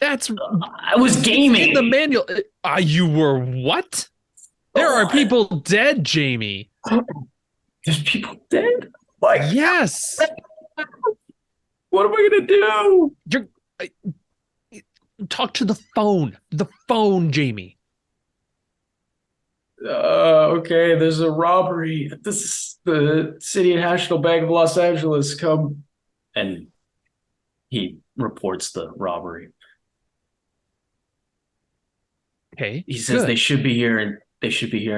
That's I was gaming. in the manual. You were what? There are people dead, Jamie. There's people dead? Like, Yes. what am I gonna do? Talk to the phone. The phone, Jamie. Okay, there's a robbery. This is the City National Bank of Los Angeles. Come. And he reports the robbery. Okay. He says good. they should be here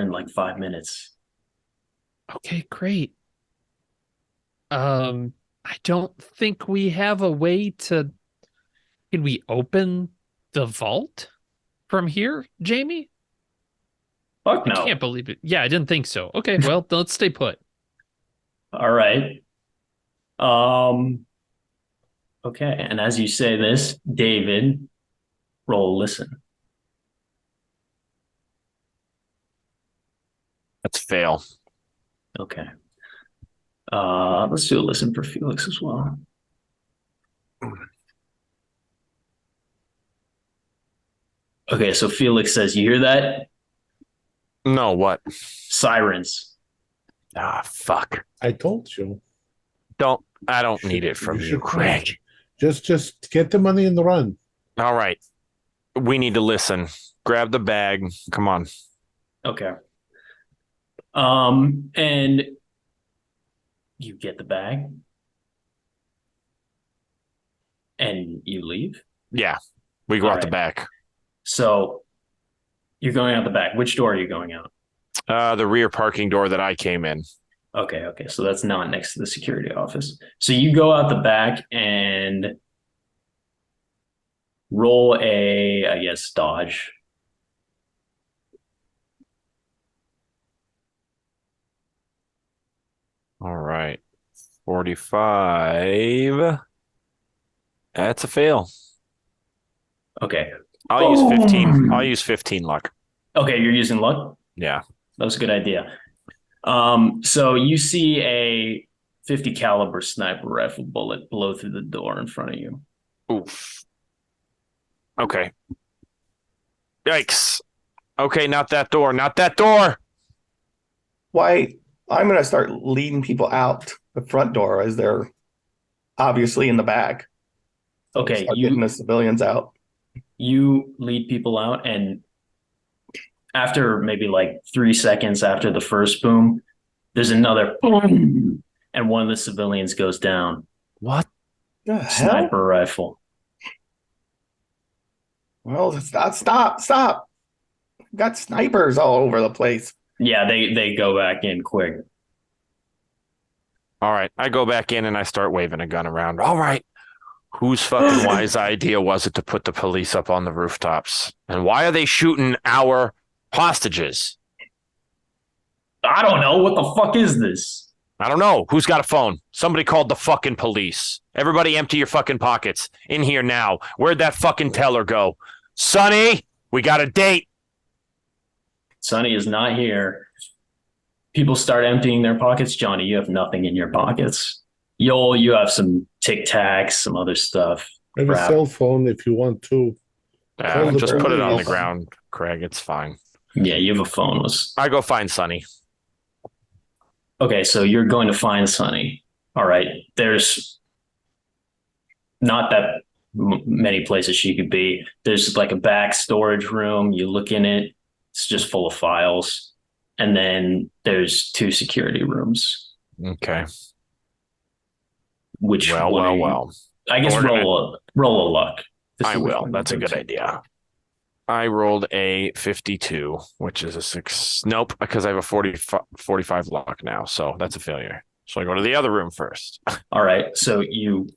in like 5 minutes. Okay, great. I don't think we have a way to. Can we open the vault from here, Jamie? Fuck no. I can't believe it. Yeah, I didn't think so. Okay, well, then let's stay put. All right. Okay, and as you say this, David, roll listen. That's fail. Okay. Let's do a listen for Felix as well. Okay, so Felix says, you hear that? No, what? Sirens. Ah, fuck. I told you. I don't need it from you, should Craig. Just get the money in the run. All right. We need to listen. Grab the bag. Come on. Okay. And you get the bag and you leave. Yeah. We go All out the right. back. So you're going out the back. Which door are you going out? The rear parking door that I came in. Okay. So that's not next to the security office. So you go out the back and Roll a, I guess, dodge. All right. 45. That's a fail. Okay. I'll use 15. I'll use 15 luck. Okay, you're using luck? Yeah. That was a good idea. So you see a 50 caliber sniper rifle bullet blow through the door in front of you. Oof. Okay. Yikes. Okay, not that door. Not that door. Why? I'm going to start leading people out the front door as they're obviously in the back. Okay, Start getting the civilians out. you lead people out, and after maybe like 3 seconds after the first boom, there's another boom, and one of the civilians goes down. What? The hell? Sniper rifle. Well, stop. Got snipers all over the place. Yeah, they go back in quick. All right. I go back in and I start waving a gun around. All right. Whose fucking wise idea was it to put the police up on the rooftops? And why are they shooting our hostages? I don't know. What the fuck is this? I don't know. Who's got a phone? Somebody called the fucking police. Everybody empty your fucking pockets. In here now. Where'd that fucking teller go? Sonny, we got a date. Sonny is not here. People start emptying their pockets. Johnny, you have nothing in your pockets. Yoel, you have some Tic Tacs, some other stuff. I have a Crap. cell phone if you want to. Call the Just put it on the police. ground, Craig. It's fine. Yeah, you have a phone. I go find Sonny. Okay, so you're going to find Sonny. All right. There's not that many places she could be. There's like a back storage room. You look in it, it's just full of files. And then there's 2 security rooms. Okay. Which Well. I guess roll a luck. to I see which will. one That's you a go good to. idea. I rolled a 52, which is a 6. Nope, because I have a 45 luck now. So that's a failure. So I go to the other room first. All right. So you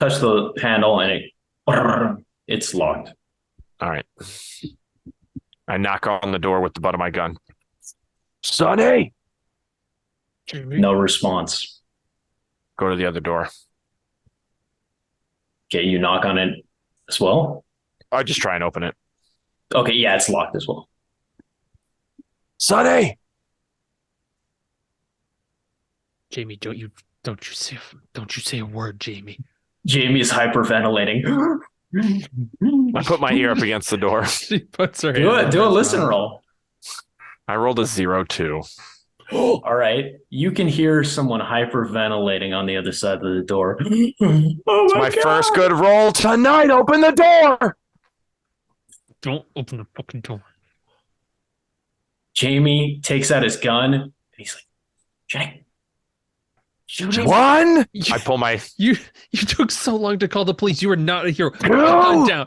touch the handle and it's locked. All right. I knock on the door with the butt of my gun. Sonny! No response. Go to the other door. Okay, you knock on it as well. I just try and open it. Okay, yeah, it's locked as well. Sonny! Jamie, don't you say a word, Jamie. Jamie's hyperventilating. I put my ear up against the door. She puts her Do hand a over his listen mouth. roll. I rolled a 0-2. All right, you can hear someone hyperventilating on the other side of the door. It's my first good roll tonight. Open the door. Don't open the fucking door. Jamie takes out his gun and he's like, Jack, shoot him. One. You, I pull my. you took so long to call the police. You were not a hero. Put No! the gun down.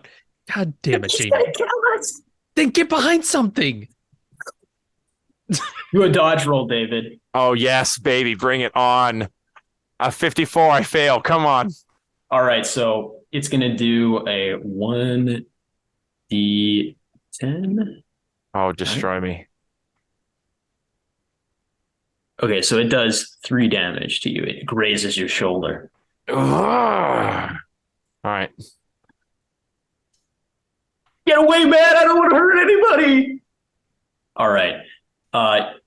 God damn it, He's Jamie. gonna kill us. Then get behind something. Do a dodge roll, David. Oh yes, baby, bring it on. A 54. I fail. Come on. All right, so it's gonna do a 1d10. Oh, destroy me. Okay, so it does 3 damage to you. It grazes your shoulder. Ugh. All right. Get away, man! I don't want to hurt anybody. All right,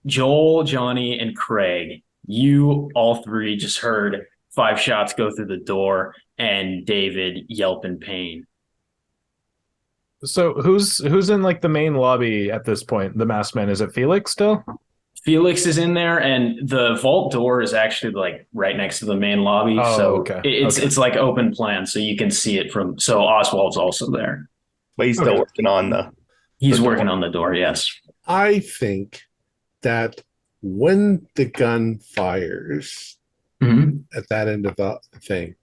Joel, Johnny, and Craig. You all 3 just heard 5 shots go through the door, and David yelp in pain. So who's in like the main lobby at this point? The masked man, is it Felix still? Felix is in there, and the vault door is actually like right next to the main lobby. Oh, so okay. It's like open plan, so you can see it from. So Oswald's also there. But he's still Okay. working on the. He's The door. working on the door. Yes. I think that when the gun fires at that end of the thing,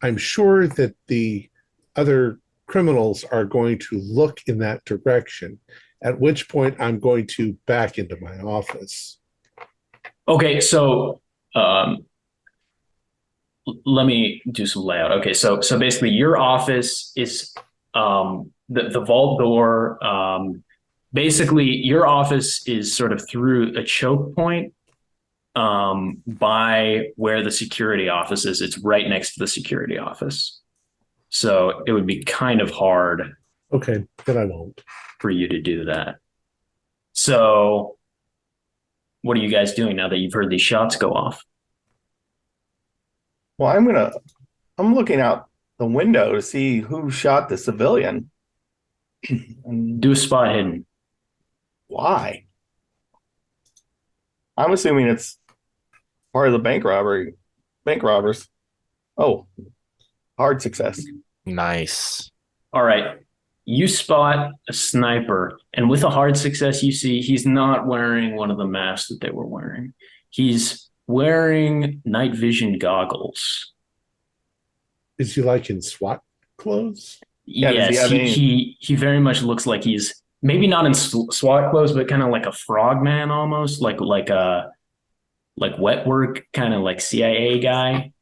I'm sure that the other criminals are going to look in that direction, at which point I'm going to back into my office. Okay, so let me do some layout. Okay, so basically your office is The vault door, basically your office is sort of through a choke point by where the security office is. It's right next to the security office. So it would be kind of hard Okay, then I won't. for you to do that. So what are you guys doing now that you've heard these shots go off? Well, I'm looking out the window to see who shot the civilian. And Do a spot hidden. why? I'm assuming it's part of the bank robbers. Oh, hard success. Nice. All right. You spot a sniper, and with a hard success, you see he's not wearing one of the masks that they were wearing. He's wearing night vision goggles. Is he like in SWAT clothes? Yeah, does he Yes, have any- he very much looks like he's maybe not in SWAT clothes, but kind of like a frogman almost, like wet work, kind of like CIA guy.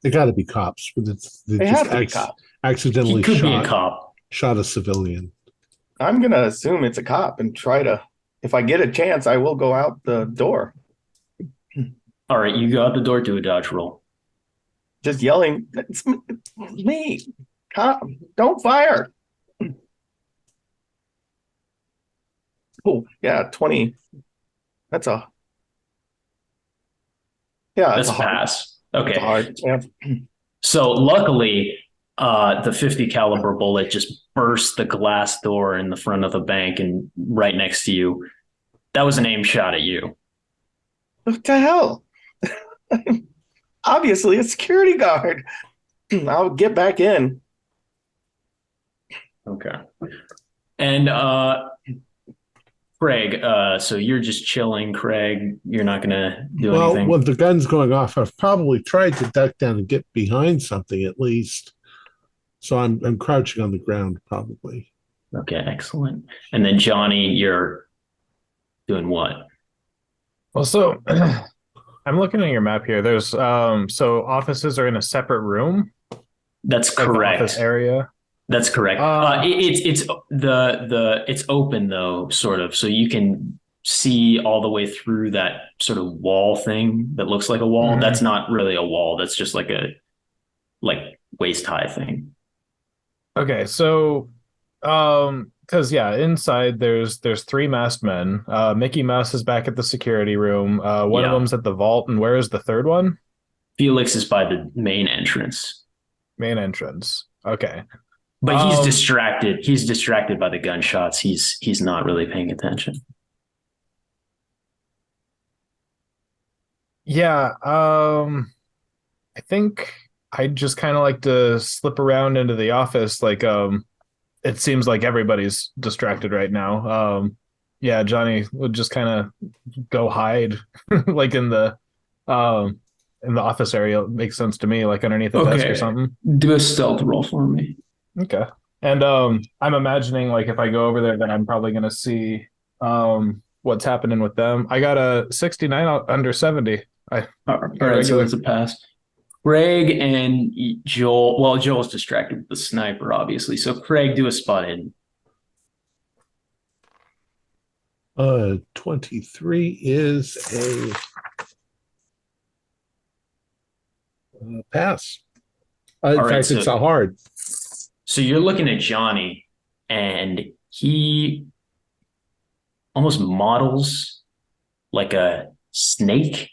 They got to be cops, but They have to be cops. accidentally He could be a cop. shot a civilian. I'm gonna assume it's a cop and try to. If I get a chance, I will go out the door, All right, you go out the door, do a dodge roll. just yelling, "It's me, cop! Don't fire!" Oh yeah, 20. That's a That's That's a pass. Okay. hard. Yeah. So luckily, the 50 caliber bullet just burst the glass door in the front of the bank and right next to you. That was an aim shot at you. What the hell? Obviously, a security guard. I'll get back in. Okay. And Craig, so you're just chilling, Craig. You're not gonna do anything. Well, with the guns going off, I've probably tried to duck down and get behind something at least. So I'm crouching on the ground probably. Okay, excellent. And then Johnny, you're doing what? Well, so I'm looking at your map here. There's so offices are in a separate room, That's like the correct. office area. That's correct. It's open though, sort of, so you can see all the way through that sort of wall thing that looks like a wall. Mhm. That's not really a wall. That's just like a waist high thing. Okay, so because yeah, inside there's three masked men. Mickey Mouse is back at the security room. One of Yeah. them's at the vault, and where is the third one? Felix is by the main entrance, Main entrance. Okay. but he's Um, distracted. He's distracted by the gunshots. He's not really paying attention. Yeah, I think I'd just kind of like to slip around into the office. Like, it seems like everybody's distracted right now. Yeah, Johnny would just kind of go hide, like in the office area. It makes sense to me, like underneath the desk or something. Do a stealth roll for me. Okay. And I'm imagining like if I go over there, then I'm probably gonna see what's happening with them. I got a 69 under 70. All right, so that's a pass. Craig and Joel. Well, Joel's distracted with the sniper, obviously. So Craig, do a spot hidden. 23 is a pass. In All right, fact, so- it's a hard. So you're looking at Johnny, and he almost models like a snake.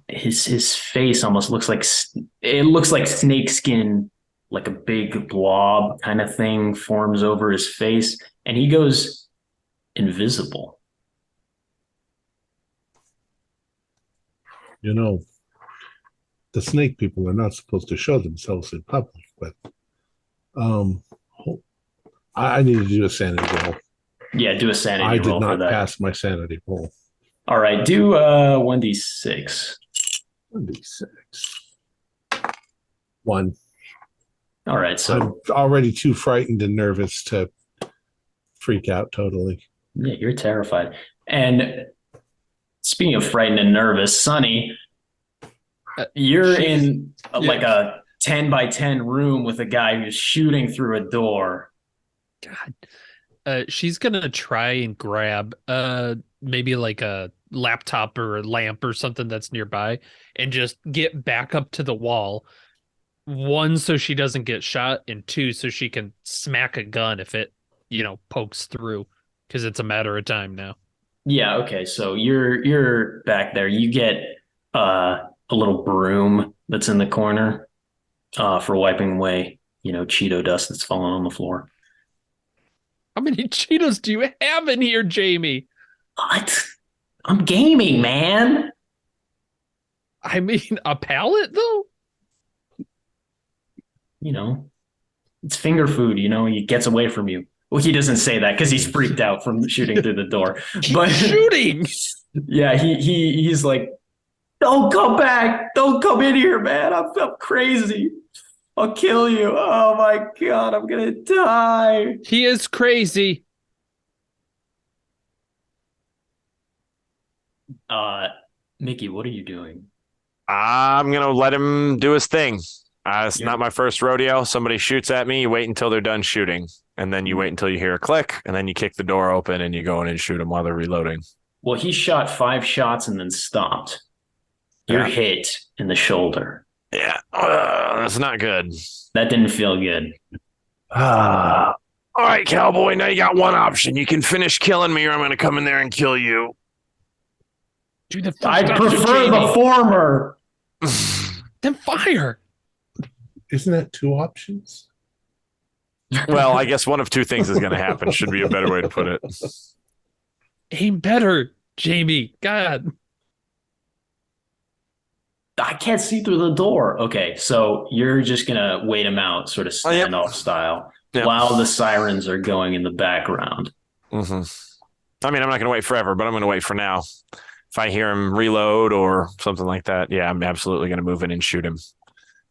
His face almost looks like snake skin, like a big blob kind of thing forms over his face, and he goes invisible. You know, the snake people are not supposed to show themselves in public, but I need to do a sanity roll. Yeah, do a sanity I did roll for not that. pass my sanity roll. All right, do 1d6. 1d6. 1. All right, so I'm already too frightened and nervous to freak out totally. yeah, you're terrified. And speaking of frightened and nervous, Sonny, You're She's- in like a 10 by 10 room with a guy who's shooting through a door. God. She's gonna try and grab maybe like a laptop or a lamp or something that's nearby and just get back up to the wall. One, so she doesn't get shot, and two, so she can smack a gun if it, pokes through, because it's a matter of time now. Yeah, okay. So you're back there. You get a little broom that's in the corner for wiping away, Cheeto dust that's falling on the floor. How many Cheetos do you have in here, Jamie? What? I'm gaming, man. I mean, a pallet though? It's finger food, he gets away from you. Well, he doesn't say that because he's freaked out from shooting through the door. But Shooting! Yeah, he's like, don't come back. Don't come in here, man. I'm crazy. I'll kill you. Oh my God, I'm gonna die. He is crazy. Mickey, what are you doing? I'm going to let him do his thing. It's Yeah. not my first rodeo. Somebody shoots at me, you wait until they're done shooting. And then you wait until you hear a click, and then you kick the door open and you go in and shoot them while they're reloading. Well, he shot 5 shots and then stopped. You're hit in the shoulder. Yeah, that's not good. That didn't feel good. All right, cowboy, now you got one option. You can finish killing me, or I'm going to come in there and kill you. Do the first I option, prefer the Jamie. former. Then fire. Isn't that 2 options? Well, I guess one of 2 things is going to happen. Should be a better way to put it. Aim better, Jamie. God. I can't see through the door. Okay, so you're just gonna wait him out, sort of yep. standoff style, Yep. while the sirens are going in the background. Mm-hmm. I mean, I'm not going to wait forever, but I'm going to wait for now. If I hear him reload or something like that, yeah, I'm absolutely going to move in and shoot him.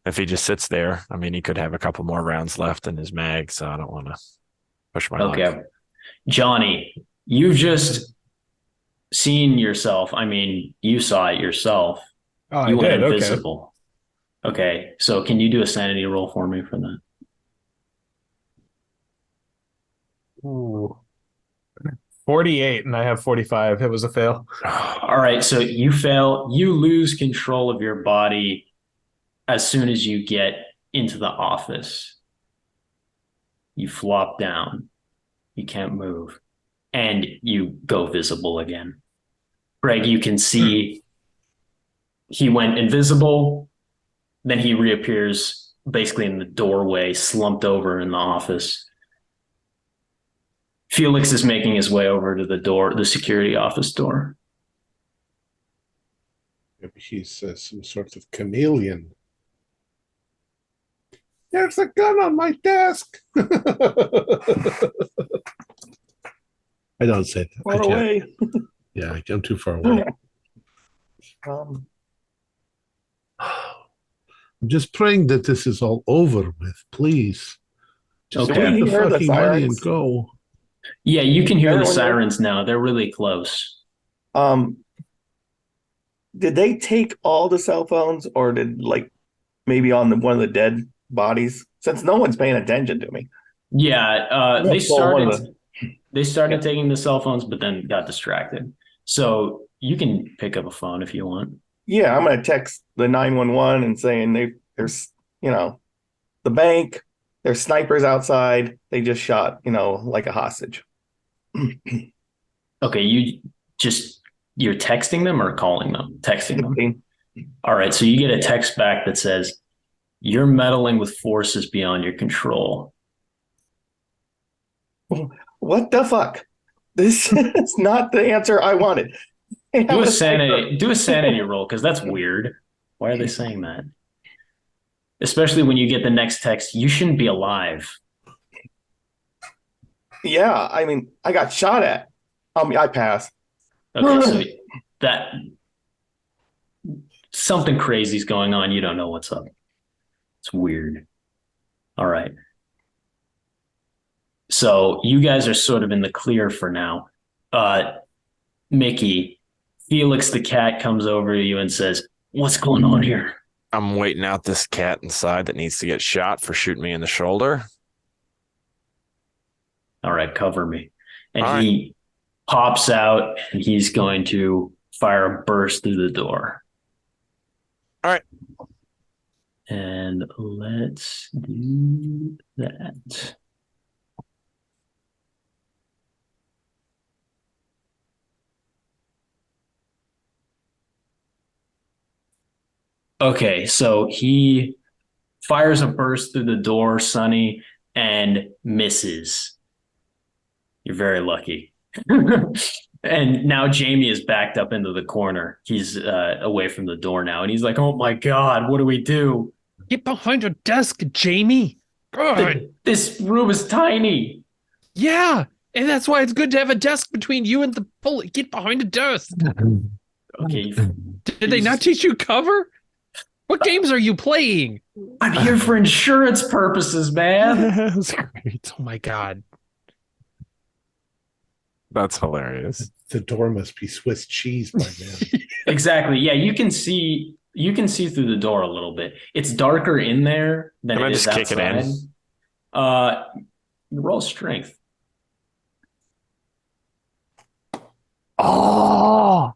If he just sits there, I mean, he could have a couple more rounds left in his mag, so I don't want to push my luck. Okay, Johnny, you've just seen yourself. I mean, you saw it yourself. Oh, You I went did. Okay. invisible. Okay, so can you do a sanity roll for me for that? Ooh. 48 and I have 45. It was a fail. All right, so you fail. You lose control of your body as soon as you get into the office. You flop down. You can't move. And you go visible again. Greg, you can see he went invisible. Then he reappears basically in the doorway, slumped over in the office. Felix is making his way over to the door, the security office door. Maybe he's some sort of chameleon. There's a gun on my desk. I don't say that. Far away. Yeah, I'm too far away. I'm just praying that this is all over with, please. Just Okay. take the Hear the fucking money and sirens? go. Yeah, you can hear the Everyone- sirens now. They're really close. Did they take all the cell phones, or did maybe on one of the dead bodies? Since no one's paying attention to me. Yeah, Yeah, well, one of they started taking the cell phones, but then got distracted. So you can pick up a phone if you want. Yeah, I'm gonna text the 911 and saying there's the bank. There's snipers outside. They just shot like a hostage. Okay, you're texting them or calling them? Texting them. All right, so you get a text back that says, "You're meddling with forces beyond your control." What the fuck? This is not the answer I wanted. Do a sanity roll, because that's weird. Why are they saying that? Especially when you get the next text, "You shouldn't be alive." Yeah, I mean, I got shot at. I pass. Okay, so that something crazy's going on. You don't know what's up. It's weird. All right. So you guys are sort of in the clear for now. Mickey, Felix the cat comes over to you and says, What's going on here? I'm waiting out this cat inside that needs to get shot for shooting me in the shoulder. All right, cover me. And All he pops out and he's going to fire a burst through the door. All right. And let's do that. Okay, so he fires a burst through the door, Sonny, and misses. You're very lucky. And now Jamie is backed up into the corner. He's away from the door now. And he's like, oh my God, what do we do? Get behind your desk, Jamie. God. This room is tiny. Yeah. And that's why it's good to have a desk between you and the bullet. Get behind a desk. Okay. Did they not teach you cover? What games are you playing? I'm here for insurance purposes, man. That's great. Oh my God. That's hilarious. The door must be Swiss cheese by now. Exactly. Yeah, you can see through the door a little bit. It's darker in there than Can I it is just kick it outside. Roll strength. Oh,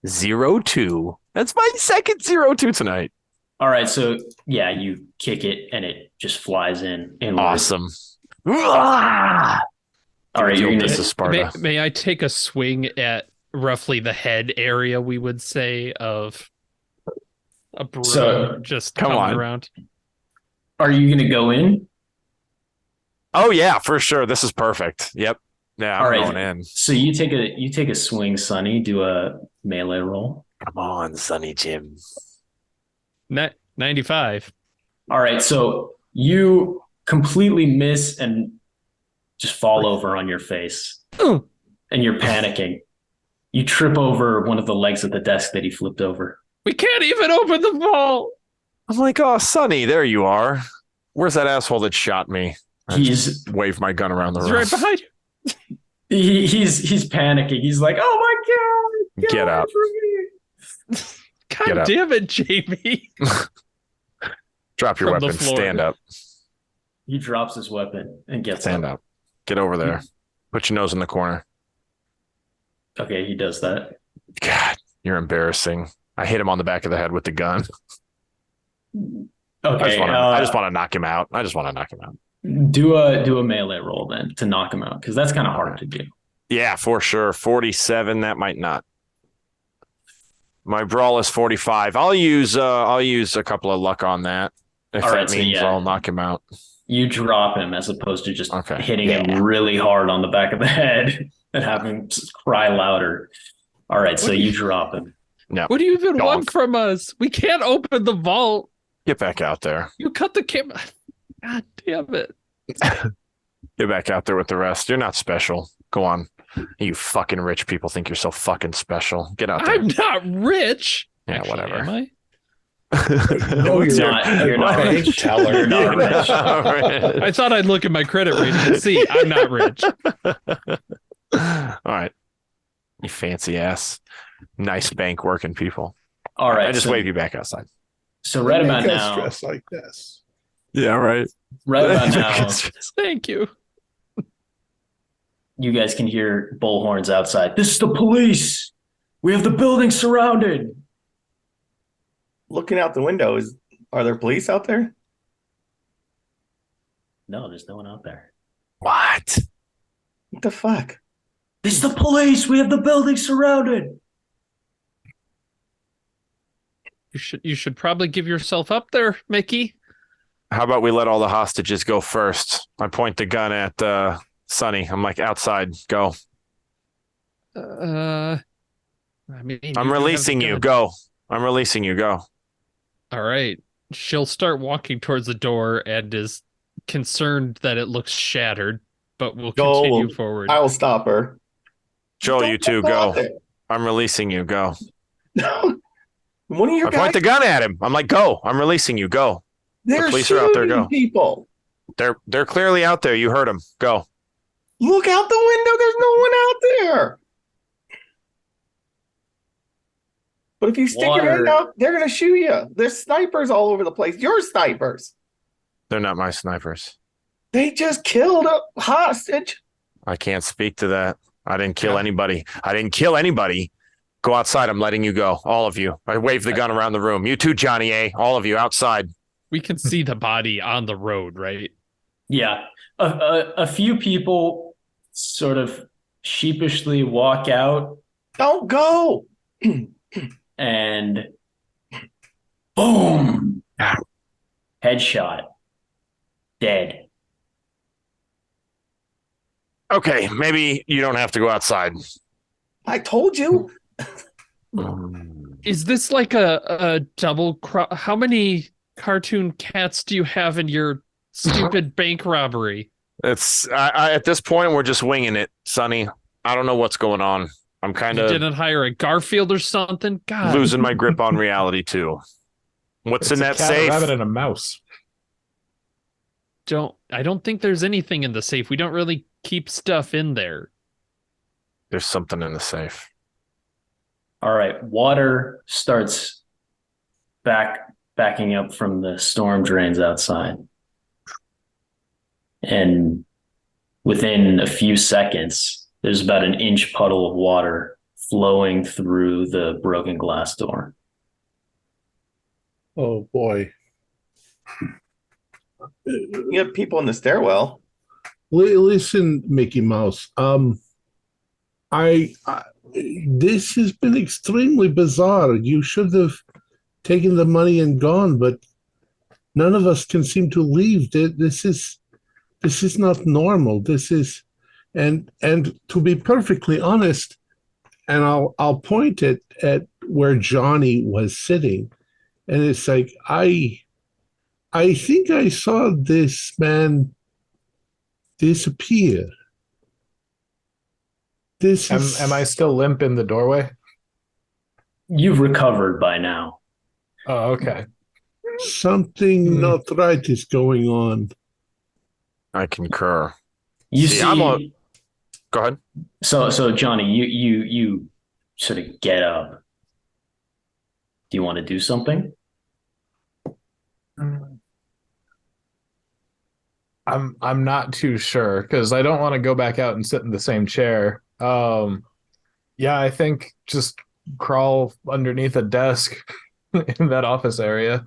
0-2. That's my second 0-2 tonight. All right, so yeah, you kick it and it just flies in. Awesome. All right, you're this gonna. is Sparta. May I take a swing at roughly the head area, we would say, of a bro So, just come coming on. around? Are you gonna go in? Oh yeah, for sure. This is perfect. Yep. Yeah, I'm All right. going in. So you take a swing, Sonny. Do a melee roll. Come on, Sonny Jim. 95. All right, so you completely miss and just fall over on your face, Oh, and you're panicking. You trip over one of the legs of the desk that he flipped over. we can't even open the vault. I'm like, oh, Sonny, there you are. Where's that asshole that shot me? I He's just wave my gun around the It's room. right behind you. he's panicking. He's like, "Oh my God, Get away out. from me." God Get up. damn it, Jamie. Drop your From the weapon. floor. Stand up. He drops his weapon and gets Stand up. Get over there. Put your nose in the corner. Okay, he does that. God, you're embarrassing. I hit him on the back of the head with the gun. Okay, I just want to knock him out. do a melee roll then to knock him out because that's kind of hard to do. Yeah, for sure. 47. That might not. My brawl is 45. I'll use a couple of luck on that. If All that right, so means yeah. I'll knock him out. You drop him as opposed to just Okay. hitting him really hard on the back of the head and having him just cry louder. All right, so you drop him. What do you even Don't. want from us? We can't open the vault. Get back out there. You cut the camera. God damn it. Get back out there with the rest. You're not special. Go on. You fucking rich people think you're so fucking special. Get out there. I'm not rich. Yeah, Actually, whatever. Am I? No, You're you're not. You're not bank rich. teller. You're not rich. I thought I'd look at my credit rating and see I'm not rich. All right. You fancy ass, nice bank working people. All right. I just so, wave you back outside. So right about Make us now, dress like this. Yeah, right. right about now, Thank you. you guys can hear bullhorns outside. This is the police. We have the building surrounded. Looking out the window, are there police out there? No, there's no one out there. What? What the fuck? This is the police. We have the building surrounded. You should probably give yourself up there, Mickey. How about we let all the hostages go first? I point the gun at Sonny. I'm like, outside, go. I mean, I'm releasing you. Go. I'm releasing you. Go. All right. She'll start walking towards the door and is concerned that it looks shattered, but will Go. continue forward. I will stop her. Joel, Don't you two, go out go. there. I'm releasing you. Go. No. One of your I guys, point the gun at him. I'm like, go. I'm releasing you. Go. they're police are out there, shooting go. people. They're clearly out there. You heard them. Go. Look out the window. There's no one out there. But if you stick your hand Water. out, they're going to shoot you. There's snipers all over the place. You're snipers. They're not my snipers. They just killed a hostage. I can't speak to that. I didn't kill anybody. I didn't kill anybody. Go outside. I'm letting you go. All of you. I wave the gun around the room. You too, Johnny A. All of you outside. We can see the body on the road, right? Yeah. A few people sort of sheepishly walk out Don't go. and boom. Headshot. Dead. Okay, maybe you don't have to go outside. I told you. Is this like a double how many cartoon cats do you have in your stupid bank robbery? It's at this point we're just winging it, Sonny. I don't know what's going on. I'm kind You of didn't hire a Garfield or something? God. losing my grip on reality too. What's in that It's a cat, safe? a rabbit, and a mouse. I don't think there's anything in the safe. We don't really keep stuff in there. There's something in the safe. All right. Water starts backing up from the storm drains outside. And within a few seconds, there's about an inch puddle of water flowing through the broken glass door. Oh boy. You have people in the stairwell. Listen, Mickey Mouse. I this has been extremely bizarre. You should have taken the money and gone, but none of us can seem to leave. This is not normal. This is, and to be perfectly honest, and I'll point at where Johnny was sitting, and it's like I think I saw this man disappear. Am I still limp in the doorway? You've recovered by now. Oh, okay. Something not right is going on. I concur. You See, see, Go ahead. so Johnny, you sort of get up. Do you want to do something? I'm not too sure because I don't want to go back out and sit in the same chair. Yeah, I think just crawl underneath a desk in that office area.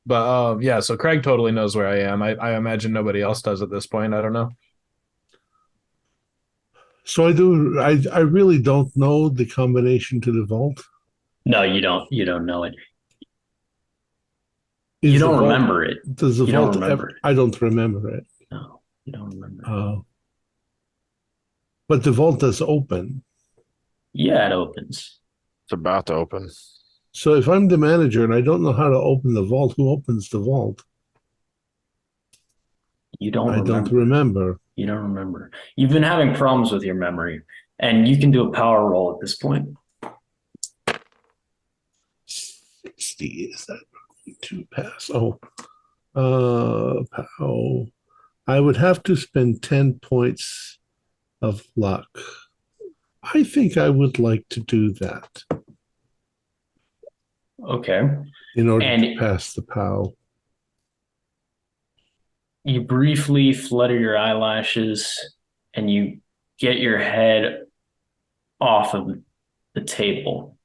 But yeah, so Craig totally knows where I am. I imagine nobody else does at this point. I don't know. So I really don't know the combination to the vault. No, you don't. You don't know it. Is You the don't vault- remember it. Does the You don't vault remember ever? it. I don't remember it. No, you don't remember. But the vault does open. Yeah, it opens. It's about to open. So if I'm the manager and I don't know how to open the vault, who opens the vault? You don't I remember. don't remember. You don't remember. You've been having problems with your memory, and you can do a power roll at this point. 60, is that going to pass? Pow. I would have to spend 10 points of luck. I think I would like to do that Okay. in order And- to pass the POW. You briefly flutter your eyelashes, and you get your head off of the table.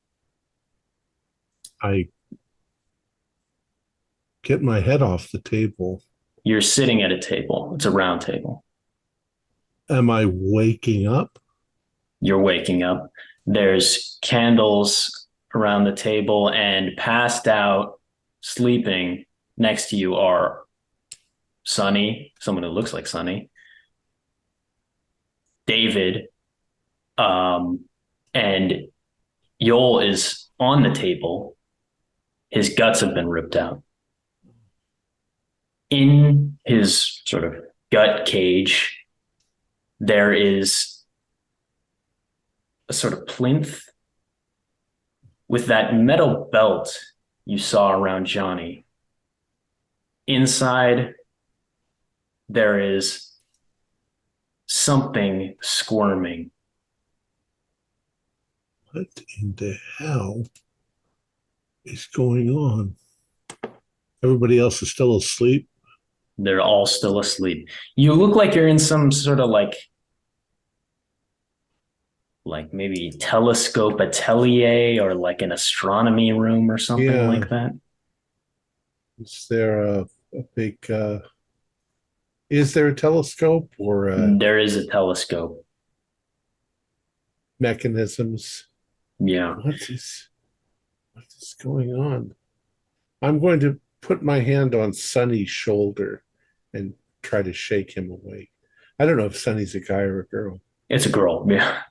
I get my head off the table. You're sitting at a table. It's a round table. Am I waking up? You're waking up. There's candles around the table, and passed out, sleeping next to you are Sonny, someone who looks like Sonny, David, and Yoel is on the table. His guts have been ripped out. In his sort of gut cage, there is a sort of plinth with that metal belt you saw around Johnny. Inside, there is something squirming. What in the hell is going on? Everybody else is still asleep. They're all still asleep. You look like you're in some sort of like maybe telescope atelier or like an astronomy room or something like that. Is there a big is there a telescope or There is a telescope. mechanisms? Yeah. What is going on? I'm going to put my hand on Sonny's shoulder and try to shake him awake. I don't know if Sonny's a guy or a girl. It's a girl. Yeah.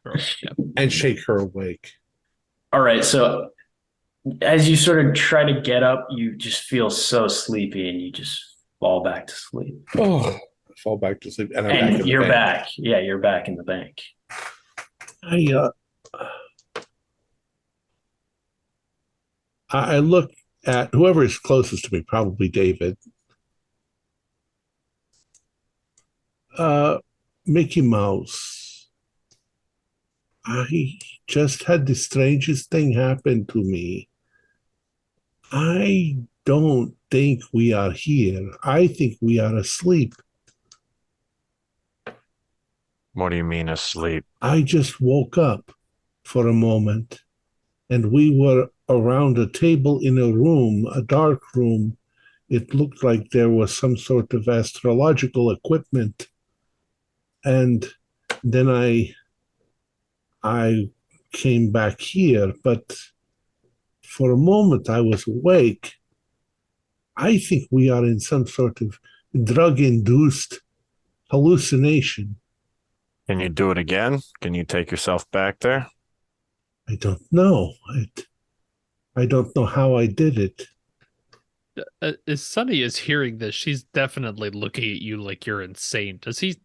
And shake her awake. All right. So as you sort of try to get up, you just feel so sleepy and you just fall back to sleep. Oh, I fall back to sleep. And I'm and back in you're the bank. back. Yeah, you're back in the bank. I look at whoever is closest to me, probably David. Mickey Mouse. I just had the strangest thing happen to me. I don't think we are here. I think we are asleep. What do you mean asleep? I just woke up for a moment and we were around a table in a room, a dark room. It looked like there was some sort of astrological equipment. And then I came back here, but for a moment I was awake. I think we are in some sort of drug-induced hallucination. Can you do it again? Can you take yourself back there? I don't know. I don't know how I did it. As Sunny is hearing this, she's definitely looking at you like you're insane. Does he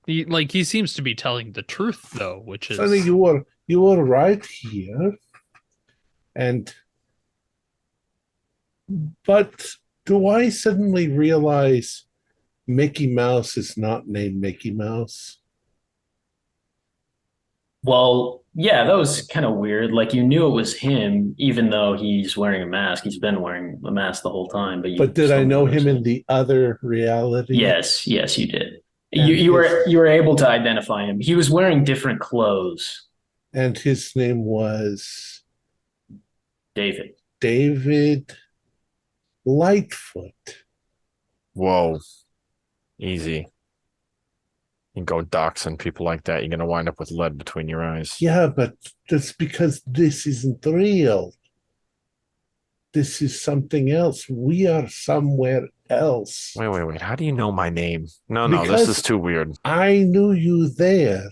seems to be telling the truth though, which is Sonny, you were right here. But do I suddenly realize Mickey Mouse is not named Mickey Mouse? Well, yeah, that was kind of weird. Like you knew it was him, even though he's wearing a mask. He's been wearing the mask the whole time. But did I know him in the other reality? Yes, you did. You were able to identify him. He was wearing different clothes. And his name was David. David Lightfoot. Whoa. Easy. You go doxing people like that, you're going to wind up with lead between your eyes. Yeah, but that's because this isn't real. This is something else. We are somewhere else. Wait. How do you know my name? No, Because this is too weird. I knew you there.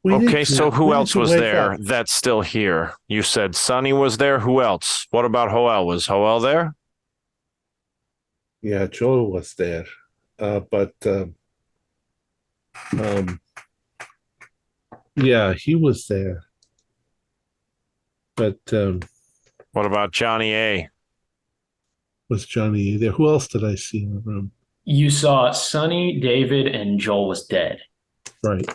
Okay, so who else was there that's still here? You said Sonny was there. Who else? What about Hoel? Was Hoel there? Yeah, Joel was there. Yeah, he was there. But what about Johnny A? Was Johnny there? Who else did I see in the room? You saw Sonny, David, and Joel was dead. Right.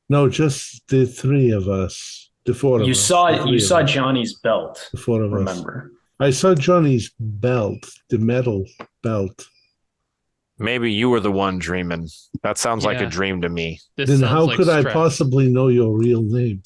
No, just the three of us. The four of us. You saw Johnny's belt. The four of us. Remember. I saw Johnny's belt, the metal belt. Maybe you were the one dreaming. That sounds like a dream to me. Then how could I possibly know your real name?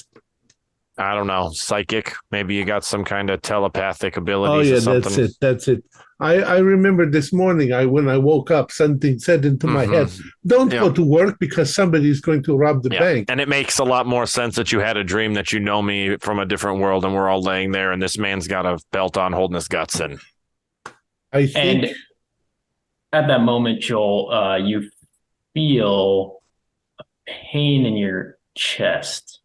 I don't know. Psychic. Maybe you got some kind of telepathic abilities or something. Oh, yeah, that's it. I remember this morning, when I woke up, something said into my head, don't go to work because somebody's going to rob the bank. And it makes a lot more sense that you had a dream that you know me from a different world and we're all laying there and this man's got a belt on holding his guts in. I think... And at that moment, Joel, you feel a pain in your chest.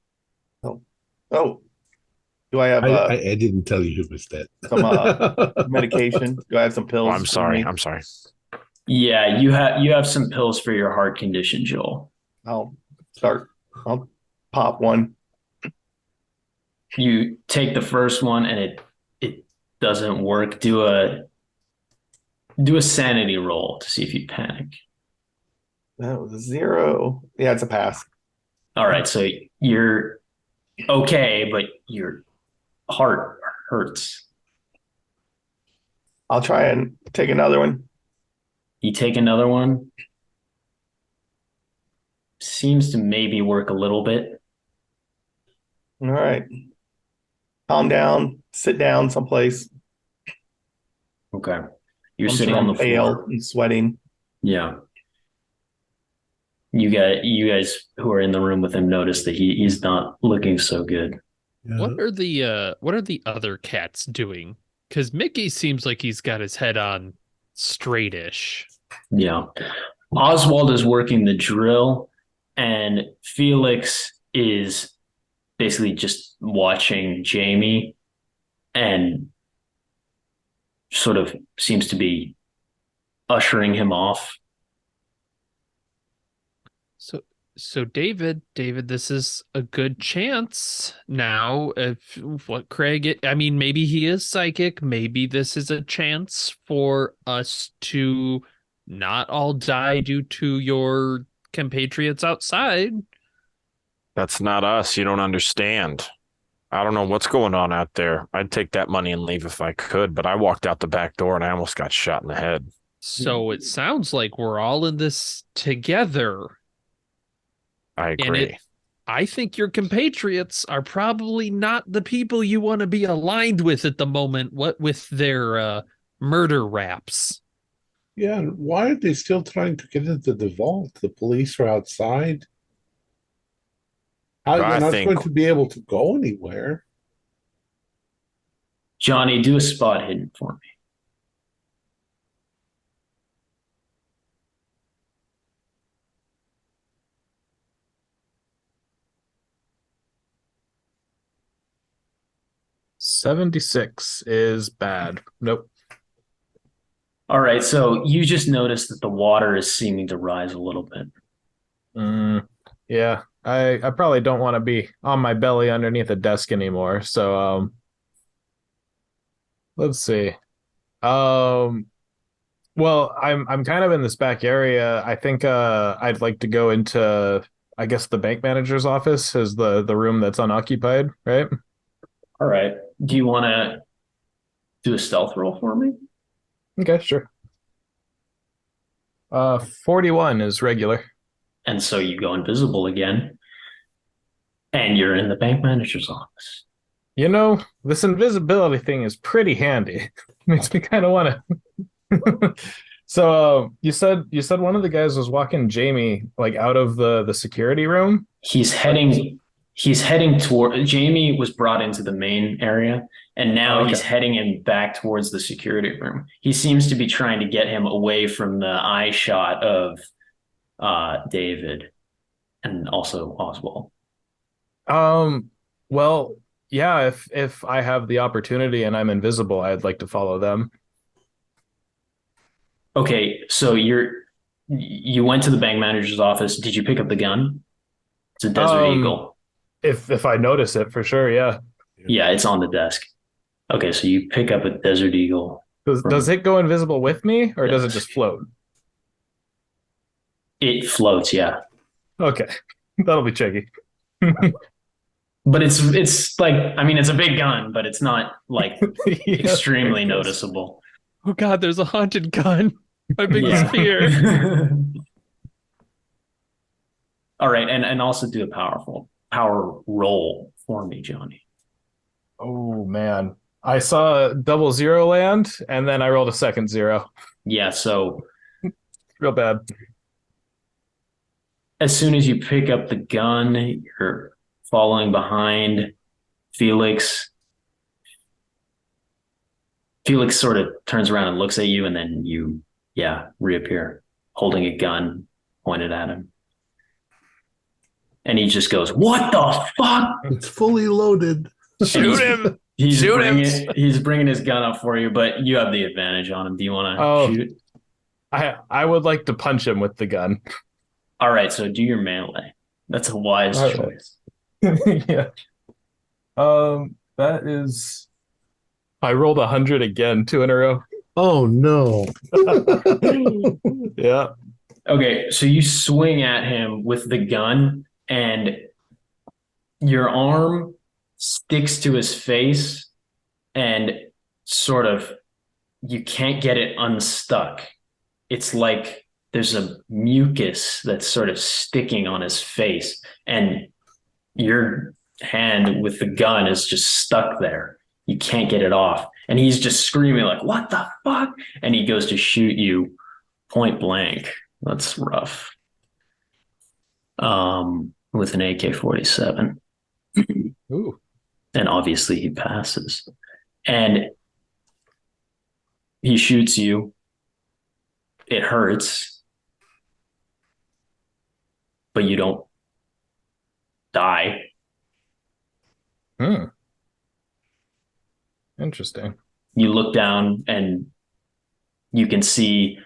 Oh. Do I have? I didn't tell you who was dead. Some medication. Do I have some pills? Oh, I'm sorry. Yeah, you have some pills for your heart condition, Joel. I'll pop one. You take the first one and it doesn't work. Do a sanity roll to see if you panic. That was a 0. Yeah, it's a pass. All right, so you're okay, but your heart hurts. I'll try and take another one. You take another one. Seems to maybe work a little bit. All right. Calm down. Sit down someplace. Okay. You're I'm sitting sure on I'm the pale floor. and sweating. Yeah. You guys who are in the room with him notice that he's not looking so good. Yeah. What are the other cats doing? Because Mickey seems like he's got his head on straightish. Yeah. Oswald is working the drill, and Felix is basically just watching Jamie and sort of seems to be ushering him off. So David, this is a good chance now. If what Craig, I mean, maybe he is psychic. Maybe this is a chance for us to not all die due to your compatriots outside. That's not us. You don't understand. I don't know what's going on out there. I'd take that money and leave if I could, but I walked out the back door and I almost got shot in the head. So it sounds like we're all in this together. I agree. I think your compatriots are probably not the people you want to be aligned with at the moment, what with their murder raps. Yeah, and why are they still trying to get into the vault? The police are outside. How I you're not think- going to be able to go anywhere? Johnny, do a spot hidden for me. $76 is bad. Nope. All right, so you just noticed that the water is seeming to rise a little bit. Yeah, I probably don't want to be on my belly underneath a desk anymore. So let's see. Well, I'm kind of in this back area. I think I'd like to go into, I guess, the bank manager's office is the room that's unoccupied, right? All right. Do you want to do a stealth roll for me? Okay, sure. 41 is regular. And so you go invisible again, and you're in the bank manager's office. You know, this invisibility thing is pretty handy. Makes me kind of want to. So you said one of the guys was walking Jamie like out of the security room. He's heading toward. Jamie was brought into the main area, and now he's heading him back towards the security room. He seems to be trying to get him away from the eye shot of David and also Oswald. Well, yeah, if I have the opportunity and I'm invisible, I'd like to follow them. Okay, so you went to the bank manager's office. Did you pick up the gun? It's a Desert Eagle. If I notice it, for sure, yeah. Yeah, it's on the desk. Okay, so you pick up a Desert Eagle. Does it go invisible with me, or does it just float? It floats, yeah. Okay, that'll be tricky. But it's like, I mean, it's a big gun, but it's not like Yeah, extremely noticeable. Oh God, there's a haunted gun. My biggest fear. All right, and also do a power roll for me, Johnny. Oh man, I saw a 00 land, and then I rolled a second 0. Yeah, so Real bad. as soon as you pick up the gun, you're following behind Felix. Felix sort of turns around and looks at you, and then you, reappear holding a gun pointed at him. And he just goes, "What the fuck?" It's fully loaded. Shoot him! He's Shoot him! he's bringing his gun up for you, but you have the advantage on him. Do you want to shoot? I would like to punch him with the gun. All right, so do your melee. That's a wise All right. choice. Yeah. That is. I rolled 100 again, 2 in a row. Oh no. Yeah. Okay, so you swing at him with the gun, and your arm sticks to his face, and sort of you can't get it unstuck. It's like there's a mucus that's sort of sticking on his face, and your hand with the gun is just stuck there. You can't get it off. And he's just screaming like, what the fuck? And he goes to shoot you point blank. That's rough. With an AK-47. Ooh. And obviously he passes. And he shoots you. It hurts. But you don't die. Interesting. You look down and you can see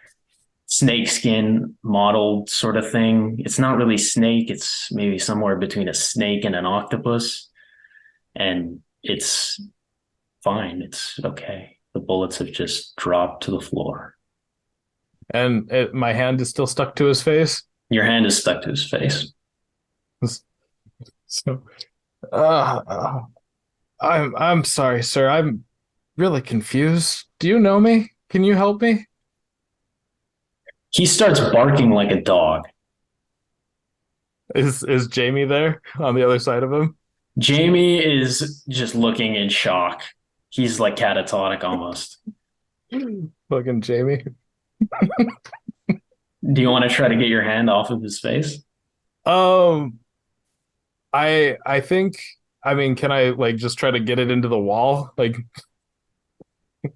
snakeskin modeled sort of thing. It's not really snake. It's maybe somewhere between a snake and an octopus. And it's fine. It's okay. The bullets have just dropped to the floor. And my hand is still stuck to his face? Your hand is stuck to his face. So, I'm sorry, sir. I'm really confused. Do you know me? Can you help me? He starts barking like a dog. Is Jamie there on the other side of him? Jamie is just looking in shock. He's like catatonic almost. Fucking Jamie. Do you want to try to get your hand off of his face? I think, I mean, can I like just try to get it into the wall? Like,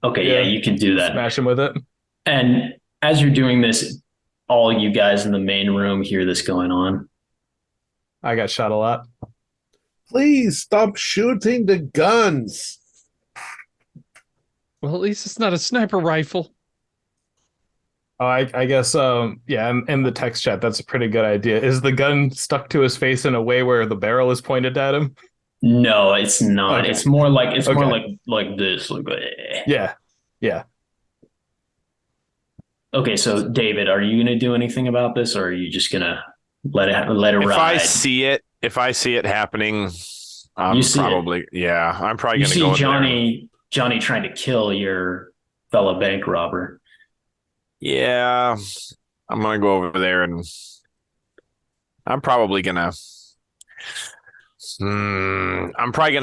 okay, yeah, you can do that. Smash him with it. And as you're doing this, all you guys in the main room hear this going on. I got shot a lot. Please stop shooting the guns. Well, at least it's not a sniper rifle. Oh, I guess, yeah, in the text chat, that's a pretty good idea. Is the gun stuck to his face in a way where the barrel is pointed at him? No, it's not. Okay. It's more like more Okay. like this. Like, eh. Yeah. Okay, so David, are you gonna do anything about this, or are you just gonna let it If ride? if I see it happening, I'm You see probably I'm probably You gonna see go in there. Johnny trying to kill your fellow bank robber. Yeah, I'm gonna go over there and I'm probably gonna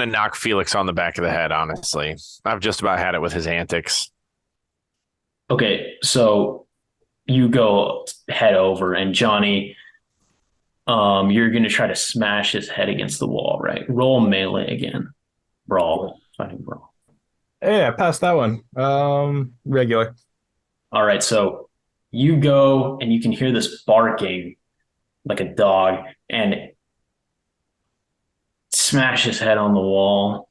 knock Felix on the back of the head, honestly. I've just about had it with his antics. Okay, so you go head over, and Johnny, you're gonna try to smash his head against the wall, right? Roll melee again. Brawl. Fighting brawl. Hey, I passed that one. Regular. All right, so you go and you can hear this barking like a dog, and smash his head on the wall,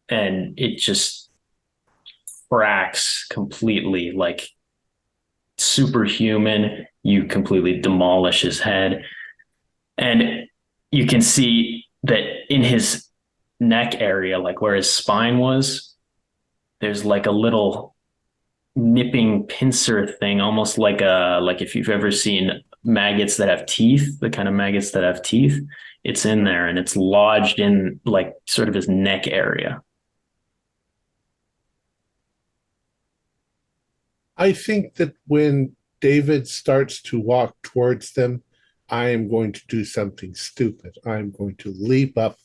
and it just cracks completely, like superhuman. You completely demolish his head, and you can see that in his neck area, like where his spine was, there's like a little nipping pincer thing, almost like if you've ever seen maggots that have teeth, the kind of maggots that have teeth. It's in there, and it's lodged in like sort of his neck area. I think that when David starts to walk towards them, I am going to do something stupid. I'm going to leap up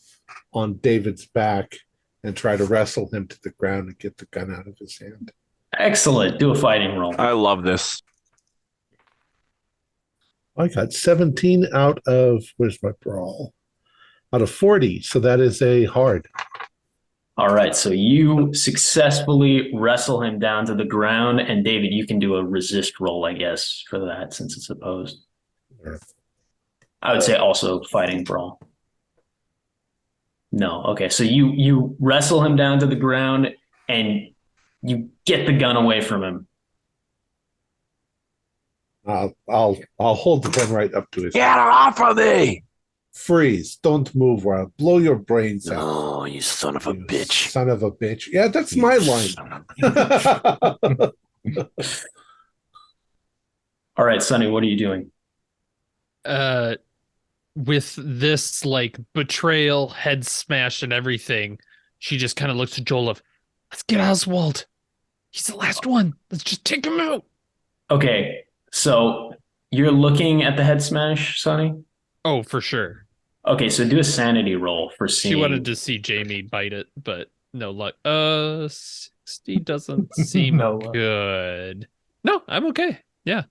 on David's back and try to wrestle him to the ground and get the gun out of his hand. Excellent. Do a fighting roll. I love this. I got 17 out of, where's my brawl? Out of 40, so that is a hard. All right, so you successfully wrestle him down to the ground, and David, you can do a resist roll, I guess, for that, since it's opposed. Sure. I would say also fighting brawl. No, okay, so you wrestle him down to the ground, and you get the gun away from him. I'll hold the gun right up to his Get off of me! Freeze! Don't move, or I'll blow your brains out. Oh, you son of a You bitch! Son of a bitch! Yeah, that's my line. All right, Sonny, what are you doing? With this like betrayal, head smash, and everything, she just kind of looks at Joel of, let's get Oswald. He's the last one. Let's just take him out. Okay, so you're looking at the head smash, Sonny? Oh, for sure. Okay, so do a sanity roll for seeing. She wanted to see Jamie bite it, but no luck. 60 doesn't seem No luck. good. No, I'm okay. Yeah.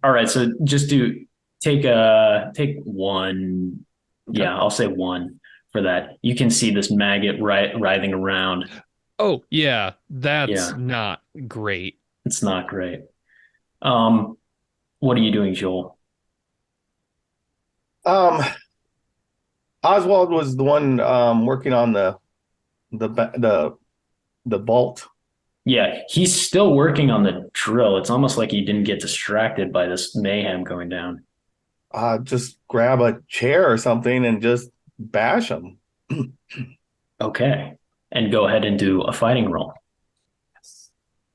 All right, so just take one. Okay. Yeah, I'll say one for that. You can see this maggot writhing around. Oh, yeah. That's Yeah. not great. It's not great. What are you doing, Joel? Oswald was the one working on the vault. Yeah, he's still working on the drill. It's almost like he didn't get distracted by this mayhem going down. Just grab a chair or something and just bash him. Okay, and go ahead and do a fighting roll.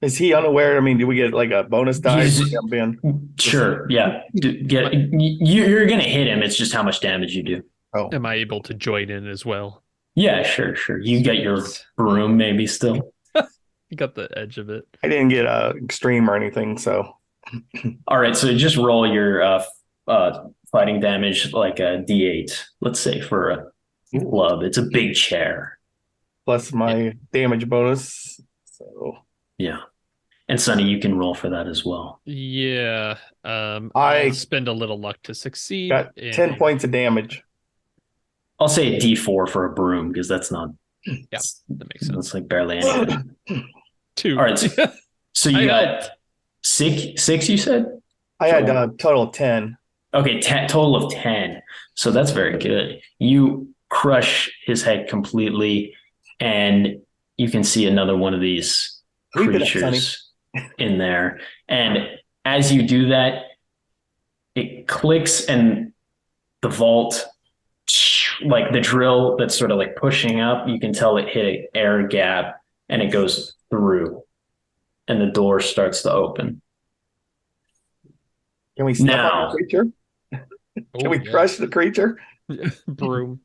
Is he unaware? I mean, do we get like a bonus die? He's- for him being- Sure, yeah. You're gonna hit him. It's just how much damage you do. Oh, Am I able to join in as well? Yeah, sure. You get your broom maybe still. You got the edge of it. I didn't get extreme or anything, so All right, so just roll your fighting damage like a D8, let's say, for a club. It's a big chair. plus my damage bonus. So Yeah. And Sonny, you can roll for that as well. Yeah. I I'll spend a little luck to succeed. got and 10 points of damage. I'll say a D4 for a broom because that's not. Yeah, that makes sense. That's like barely anything. 2. All right, so you I got helped. six. You said. I had a total of 10. Okay, total of 10. So that's very good. You crush his head completely, and you can see another one of these Leave it up, creatures in there. And as you do that, it clicks, and the vault, like the drill that's sort of like pushing up, you can tell it hit an air gap, and it goes through, and the door starts to open. Can we step on Now- the creature? Can we yeah. crush the creature? Broom?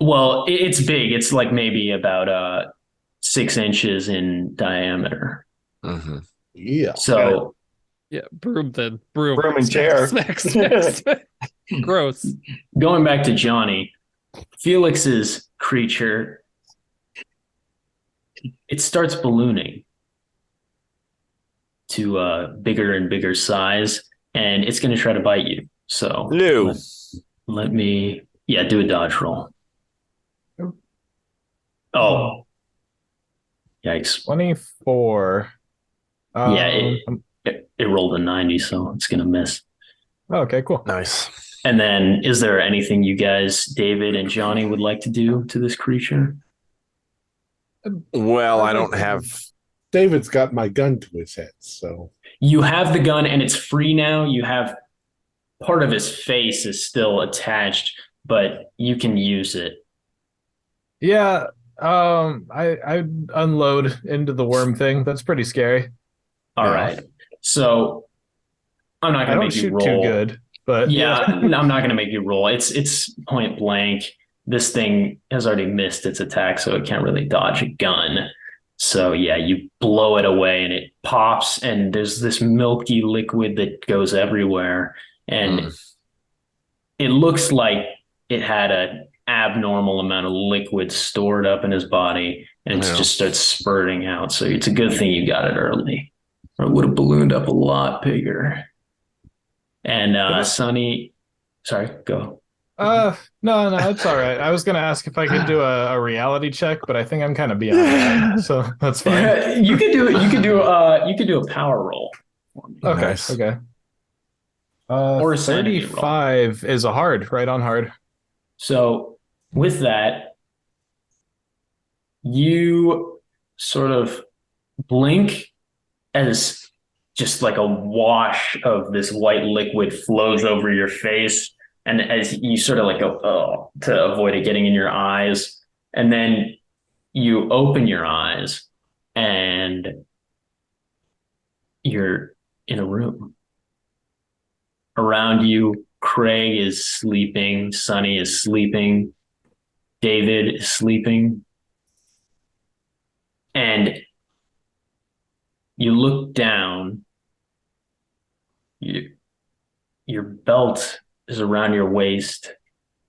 Well, it's big. It's like maybe about 6 inches in diameter. Mm-hmm. Yeah. So Yeah, broom then. Broom. Broom and Smack, chair. Smack, smack, smack. Gross. going back to Johnny, Felix's creature, it starts ballooning to bigger and bigger size, and it's going to try to bite you. So Lou. let me, do a dodge roll. Oh, yikes. 24. Yeah, it rolled a 90, so it's going to miss. Okay, cool. Nice. And then is there anything you guys, David and Johnny, would like to do to this creature? Well, I don't have. David's got my gun to his head, so You have the gun and it's free now. You have part of his face is still attached, but you can use it. Yeah, I unload into the worm thing. That's pretty scary. All Yeah. right. So I'm not I going to don't make you shoot roll. too good, but Yeah, I'm not going to make you roll. It's point blank. This thing has already missed its attack, so it can't really dodge a gun. So yeah, you blow it away and it pops, and there's this milky liquid that goes everywhere, and it looks like it had an abnormal amount of liquid stored up in his body, and it Yeah. just starts spurting out. So it's a good thing you got it early, or it would have ballooned up a lot bigger. And Sonny, sorry, go. no, it's all right. I was gonna ask if I could do a reality check, but I think I'm kind of beyond that, so that's fine. You could do it. You could do a power roll. for me. Okay, Nice. okay. Or a sanity roll. 35 is a hard, right on hard. So with that, you sort of blink as just like a wash of this white liquid flows over your face. And as you sort of like go, oh, to avoid it getting in your eyes. And then you open your eyes and you're in a room. around you. Craig is sleeping. Sonny is sleeping. David is sleeping. And you look down. Your belt is around your waist,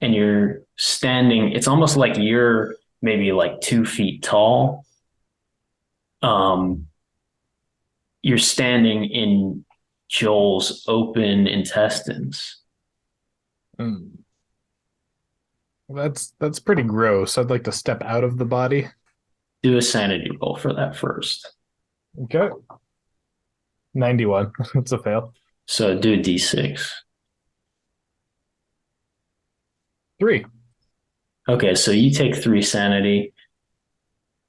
and you're standing. It's almost like you're maybe like 2 feet tall. You're standing in Joel's open intestines. That's pretty gross. I'd like to step out of the body. Do a sanity roll for that first. Okay. 91. It's a fail. So do a d6. 3. Okay, so you take 3 sanity.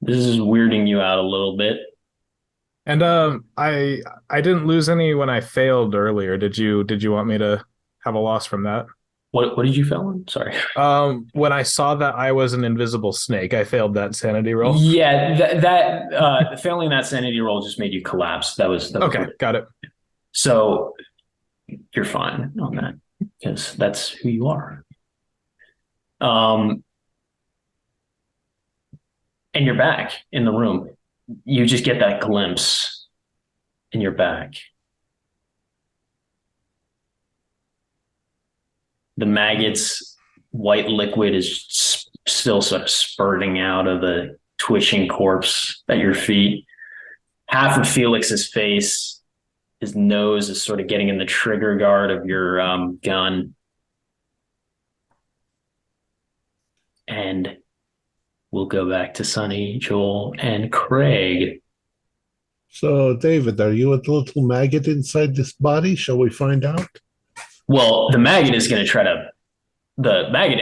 This is weirding you out a little bit. And I didn't lose any when I failed earlier. Did you want me to have a loss from that? What did you fail on? Sorry. When I saw that I was an invisible snake, I failed that sanity roll. Yeah, that failing that sanity roll just made you collapse. That was Okay, weird. got it. So you're fine on that because that's who you are. And you're back in the room. You just get that glimpse and you're back. The maggots' white liquid is still sort of spurting out of the twitching corpse at your feet. Half of Felix's face, his nose is sort of getting in the trigger guard of your gun. And we'll go back to Sonny, Joel, and Craig. So, David, are you a little maggot inside this body? Shall we find out? Well, the maggot in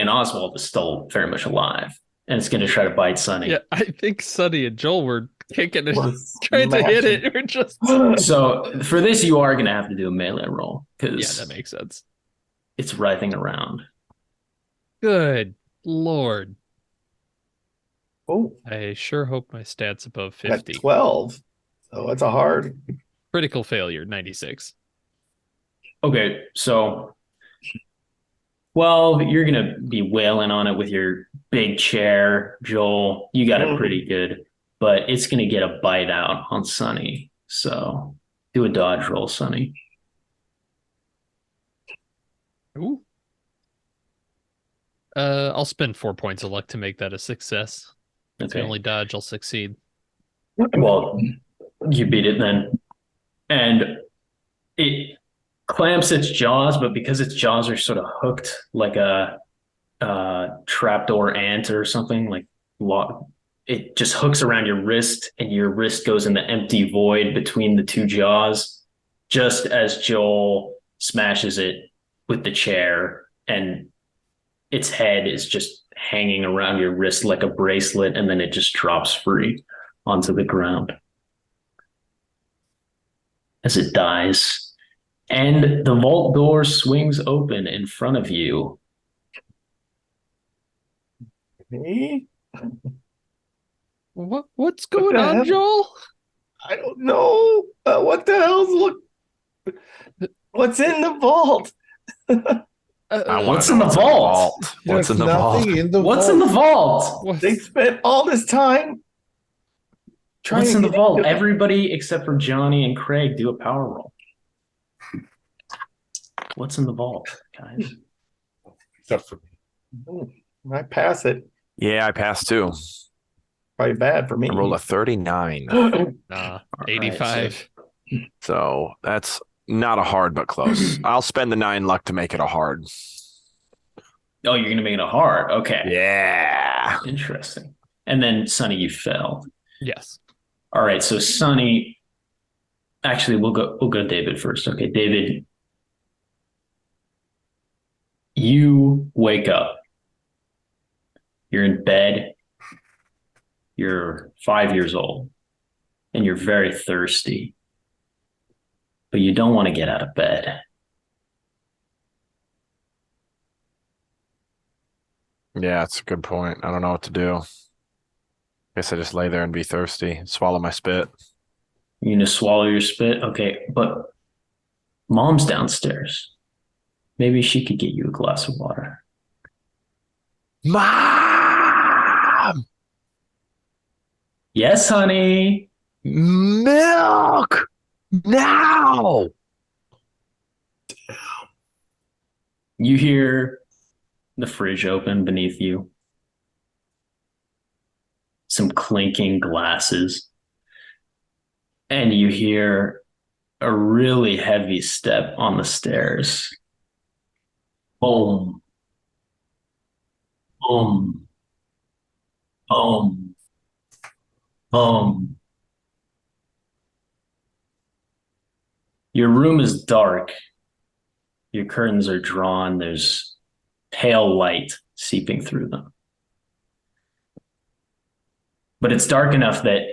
Oswald is still very much alive, and it's going to try to bite Sonny. Yeah, I think Sonny and Joel were kicking it, We're trying to hit smashing. it. We're just So for this, you are going to have to do a melee roll yeah, because that makes sense. it's writhing around. Good Lord, Oh, I sure hope my stats above at 50. 12. So it's a hard. Critical failure, 96. Okay, so, well, you're going to be wailing on it with your big chair, Joel. You got it pretty good, but it's going to get a bite out on Sonny. So do a dodge roll, Sonny. Ooh. I'll spend 4 points of luck to make that a success. That's the Okay. only dodge I'll succeed. Well, you beat it then. And it clamps its jaws, but because its jaws are sort of hooked like a trapdoor ant or something, like it just hooks around your wrist, and your wrist goes in the empty void between the two jaws, just as Joel smashes it with the chair, and its head is just hanging around your wrist like a bracelet, and then it just drops free onto the ground as it dies. And the vault door swings open in front of you. Me? What's going the on, hell? Joel? I don't know. What the hell's what's in the vault? I wanna What's know in the vault? What's There's in the nothing vault? in the What's vault. in the vault? What? They spent all this time trying What's to in the get vault? into it. Everybody except for Johnny and Craig do a power roll. What's in the vault, guys? Except for me. I pass it. Yeah, I passed too. Probably bad for me. I rolled a 39. Nah, right, 85. So that's not a hard, but close. I'll spend the 9 luck to make it a hard. Oh, you're gonna make it a hard. Okay. Yeah. Interesting. And then Sonny, you failed. Yes. All right. So Sonny, actually, we'll go David first. Okay, David, you wake up. You're in bed. You're 5 years old, and you're very thirsty, but you don't want to get out of bed. Yeah, that's a good point. I don't know what to do. Guess I just lay there and be thirsty, swallow my spit. You're gonna swallow your spit. Okay, but Mom's downstairs. Maybe she could get you a glass of water. Mom! Yes, honey. Milk! Now! You hear the fridge open beneath you. Some clinking glasses. And you hear a really heavy step on the stairs. Boom. Boom. Boom. Boom. Your room is dark. Your curtains are drawn. There's pale light seeping through them. But it's dark enough that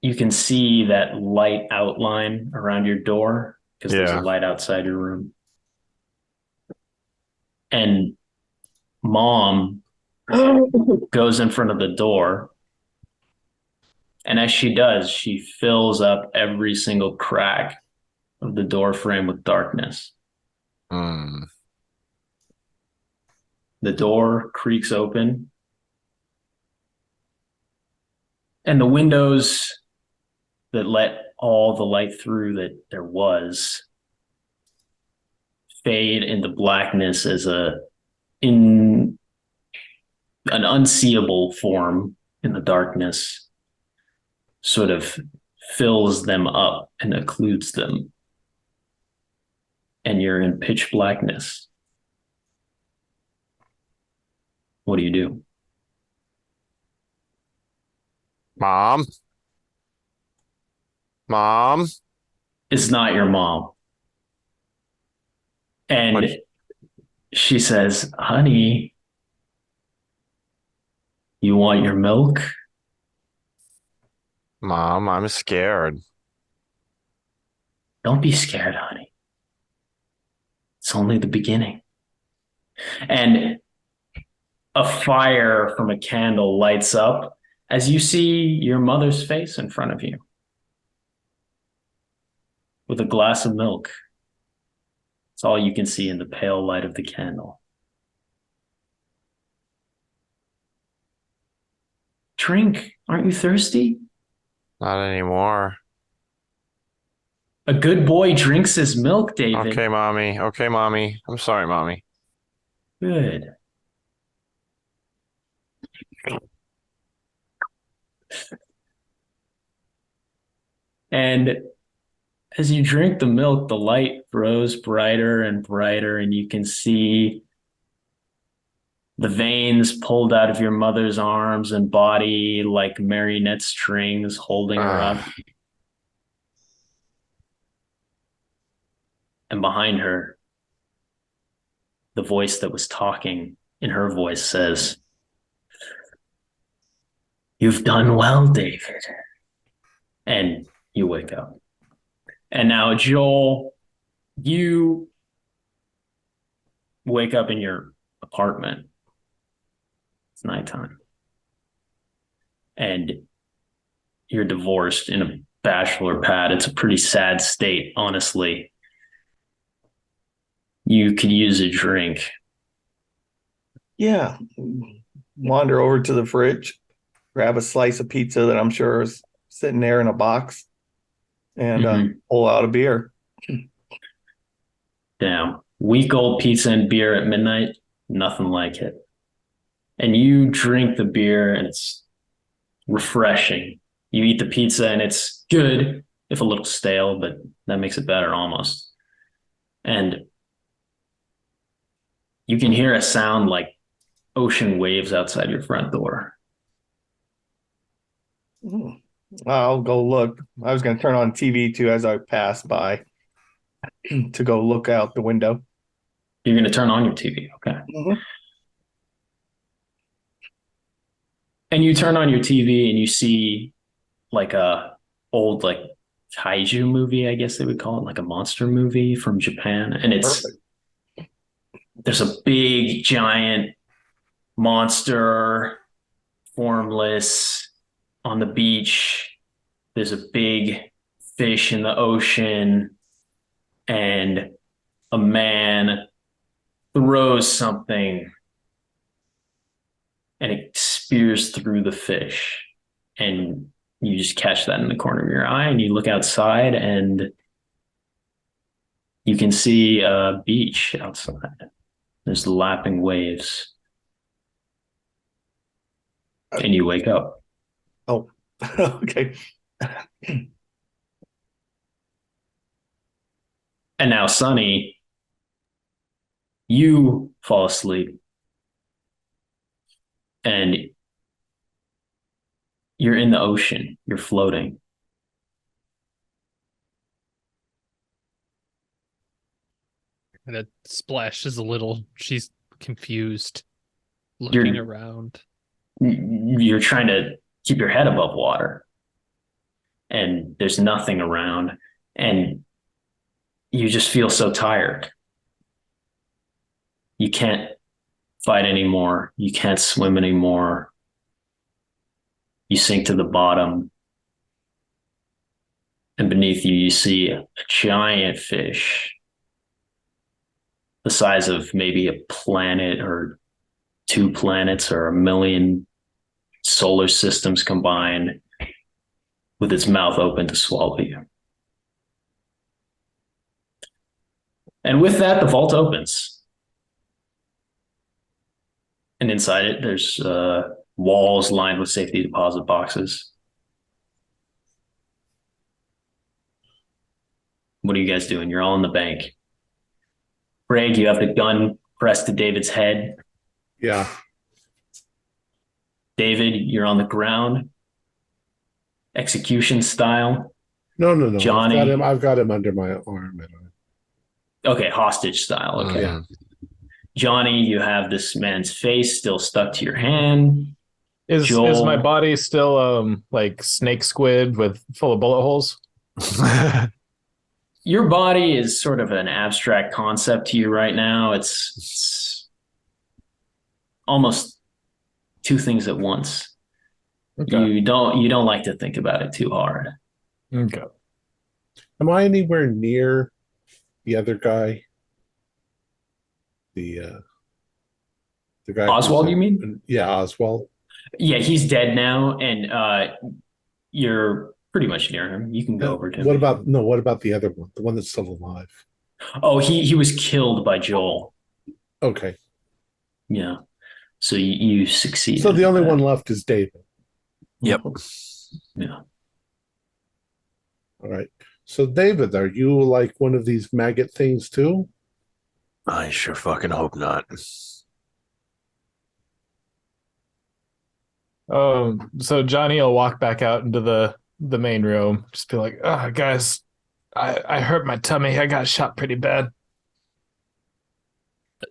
you can see that light outline around your door because there's a light outside your room. And Mom goes in front of the door. And as she does, she fills up every single crack of the door frame with darkness. The door creaks open. And the windows that let all the light through that there was fade into blackness as in an unseeable form in the darkness sort of fills them up and occludes them. And you're in pitch blackness. What do you do? Mom? Mom? It's not your mom. And she says, honey, you want your milk? Mom, I'm scared. Don't be scared, honey. It's only the beginning. And a fire from a candle lights up as you see your mother's face in front of you with a glass of milk. It's all you can see in the pale light of the candle. Drink. Aren't you thirsty? Not anymore. A good boy drinks his milk, David. Okay, Mommy. Okay, Mommy. I'm sorry, Mommy. Good. And as you drink the milk, the light grows brighter and brighter, and you can see the veins pulled out of your mother's arms and body like marionette strings holding her up. And behind her, the voice that was talking in her voice says, "You've done well, David." And you wake up. And now, Joel, you wake up in your apartment. It's nighttime. And you're divorced in a bachelor pad. It's a pretty sad state, honestly. You could use a drink. Yeah. Wander over to the fridge, grab a slice of pizza that I'm sure is sitting there in a box, and pull out a beer. Damn. Week-old pizza and beer at midnight, nothing like it. And you drink the beer and it's refreshing. You eat the pizza and it's good, if a little stale, but that makes it better almost. And you can hear a sound like ocean waves outside your front door. I'll go look. I was going to turn on TV too as I pass by to go look out the window. You're going to turn on your TV. Okay. And you turn on your TV and you see like a old like kaiju movie, I guess they would call it, like a monster movie from Japan. And there's a big giant monster, formless, on the beach. There's a big fish in the ocean and a man throws something and it spears through the fish. And you just catch that in the corner of your eye and you look outside and you can see a beach outside. There's lapping waves. And you wake up. Oh, okay. And now, Sonny, you fall asleep. And you're in the ocean. You're floating. And it splashes a little. She's confused, looking around. You're trying to keep your head above water. And there's nothing around. And you just feel so tired. You can't fight anymore. You can't swim anymore. You sink to the bottom. And beneath you, you see a giant fish the size of maybe a planet or 2 planets or 1 million solar systems combined, with its mouth open to swallow you. And with that, the vault opens. And inside it, there's walls lined with safety deposit boxes. What are you guys doing? You're all in the bank. Greg, you have the gun pressed to David's head. Yeah. David, you're on the ground. Execution style. No. Johnny. I've got him under my arm. Okay, hostage style. Okay. Yeah. Johnny, you have this man's face still stuck to your hand. Is Joel. my body still like snake squid with full of bullet holes? Your body is sort of an abstract concept to you right now. It's almost 2 things at once. Okay. You don't like to think about it too hard. Okay. Am I anywhere near the other guy? The guy Oswald, you mean? Yeah, Oswald. Yeah, he's dead now, and you're pretty much near him. You can go over to him. What about the other one? The one that's still alive? Oh, he was killed by Joel. Okay. Yeah. So you succeed. So the only one left is David. Yep. Yeah. All right. So David, are you like one of these maggot things too? I sure fucking hope not. So Johnny will walk back out into the main room, just be like, "Oh, guys, I hurt my tummy. I got shot pretty bad.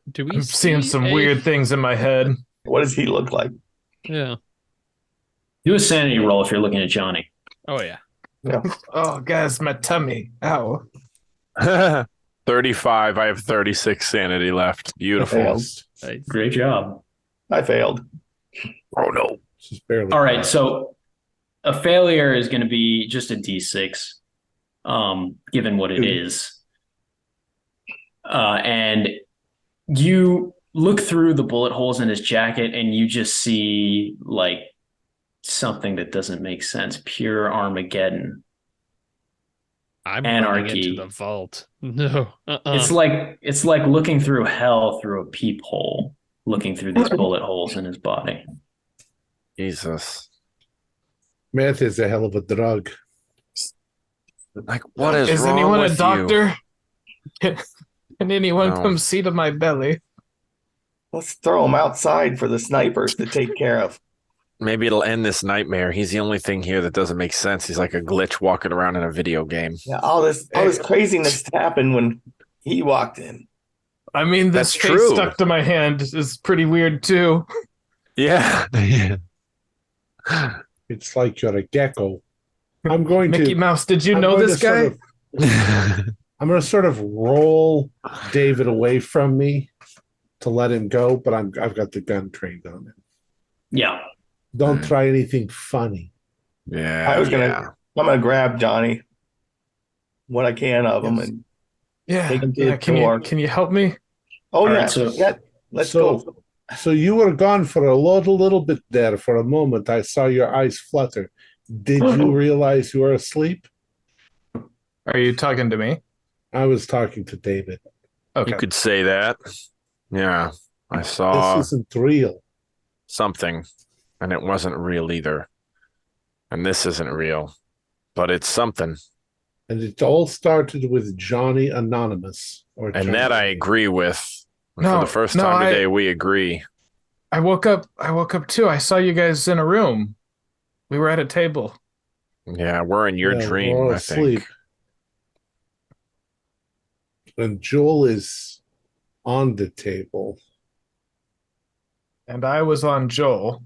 Do we I'm seeing see some weird things in my head." What does he look like? Yeah. Do a sanity roll if you're looking at Johnny. Oh yeah. Yeah. Oh, guys, my tummy. Ow. 35. I have 36 sanity left. Beautiful. Failed. Nice. Great job. I failed. Oh no. Just barely. All right. So a failure is going to be just a D6, given what it is. And you look through the bullet holes in his jacket and you just see like something that doesn't make sense. Pure Armageddon. I'm Anarchy. running into the vault. No. It's like looking through hell through a peephole, looking through these bullet holes in his body. Jesus. Meth is a hell of a drug. Like, what is Is wrong anyone with a doctor? you? Can anyone No. come see to my belly? Let's throw him outside for the snipers to take care of. Maybe it'll end this nightmare. He's the only thing here that doesn't make sense. He's like a glitch walking around in a video game. Yeah, all this craziness happened when he walked in. I mean, this That's face true. stuck to my hand is pretty weird too. Yeah. It's like you're a gecko. I'm going Mickey to. Mouse, did you I'm know going this to sort guy? of- I'm going to sort of roll David away from me to let him go, but I've got the gun trained on him. Yeah. Don't try anything funny. Yeah. I'm gonna grab Johnny, what I can of him, and Yeah, Take him to yeah. the Can door. you help me? Oh, All yeah. right, so- Yeah. Let's So- go. So you were gone for a little bit there. For a moment, I saw your eyes flutter. Did you realize you were asleep? Are you talking to me? I was talking to David. Okay. You could say that. Yeah. I This saw isn't real. something, and it wasn't real either. And this isn't real, but it's something. And it all started with Johnny Anonymous. And that I agree with. For No, the first no, time I- today, we agree. I woke up too. I saw you guys in a room. We were at a table. Yeah, we're in your Yeah, dream, we're all I think. asleep. And Joel is on the table, And I was on Joel.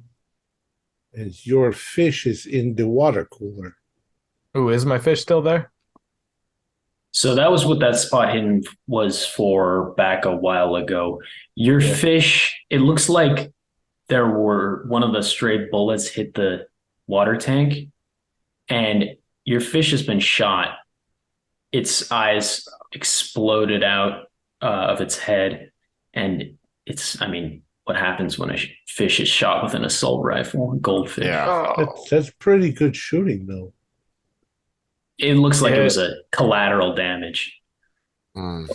and your fish is in the water cooler. Ooh, is my fish still there? So that was what that spot hidden was for back a while ago. Your Yeah. fish, it looks like there were one of the stray bullets hit the water tank, and your fish has been shot. Its eyes exploded out of its head, and I mean, what happens when a fish is shot with an assault rifle, a goldfish? Yeah. That's pretty good shooting, though. It looks like it Yeah. was a collateral damage. Mm.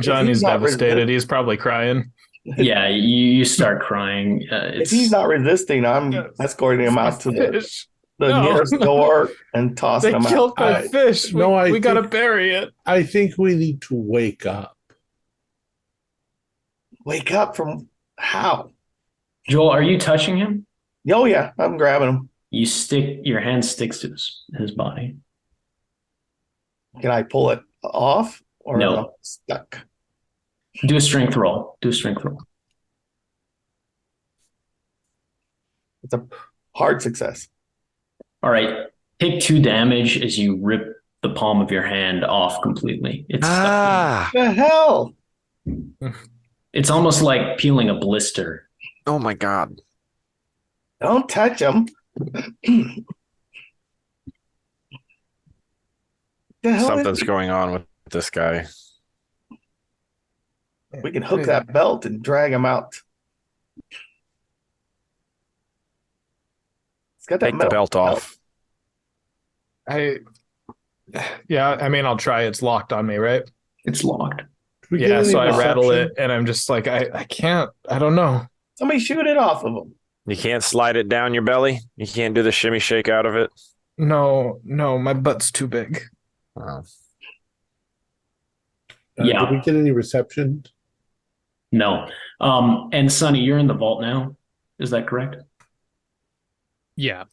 Johnny's not devastated. He's probably crying. Yeah, you start crying. If he's not resisting, I'm escorting him out to the Fish. the No. nearest door and tossing They him killed out. my fish. We gotta bury it. I think we need to wake up. Wake up from how? Joel, are you touching him? Oh yeah, I'm grabbing him. Your hand sticks to his body. Can I pull it off or No. am I stuck? Do a strength roll. It's a hard success. All right. Take 2 damage as you rip the palm of your hand off completely. It's Ah. The hell? it's almost like peeling a blister. Oh my God. Don't touch him. The hell is Something's he? going on with this guy. We can hook that belt and drag him out. It's got that Take the metal belt off. Yeah, I mean, I'll try. It's locked on me, right? It's locked. Did we get Yeah, any so I rattle reception? it, and I'm just like, I can't. I don't know. Somebody shoot it off of him. You can't slide it down your belly. You can't do the shimmy shake out of it. No, my butt's too big. Oh. Yeah. Did we get any reception? No. And Sonny, you're in the vault now. Is that correct? Yeah.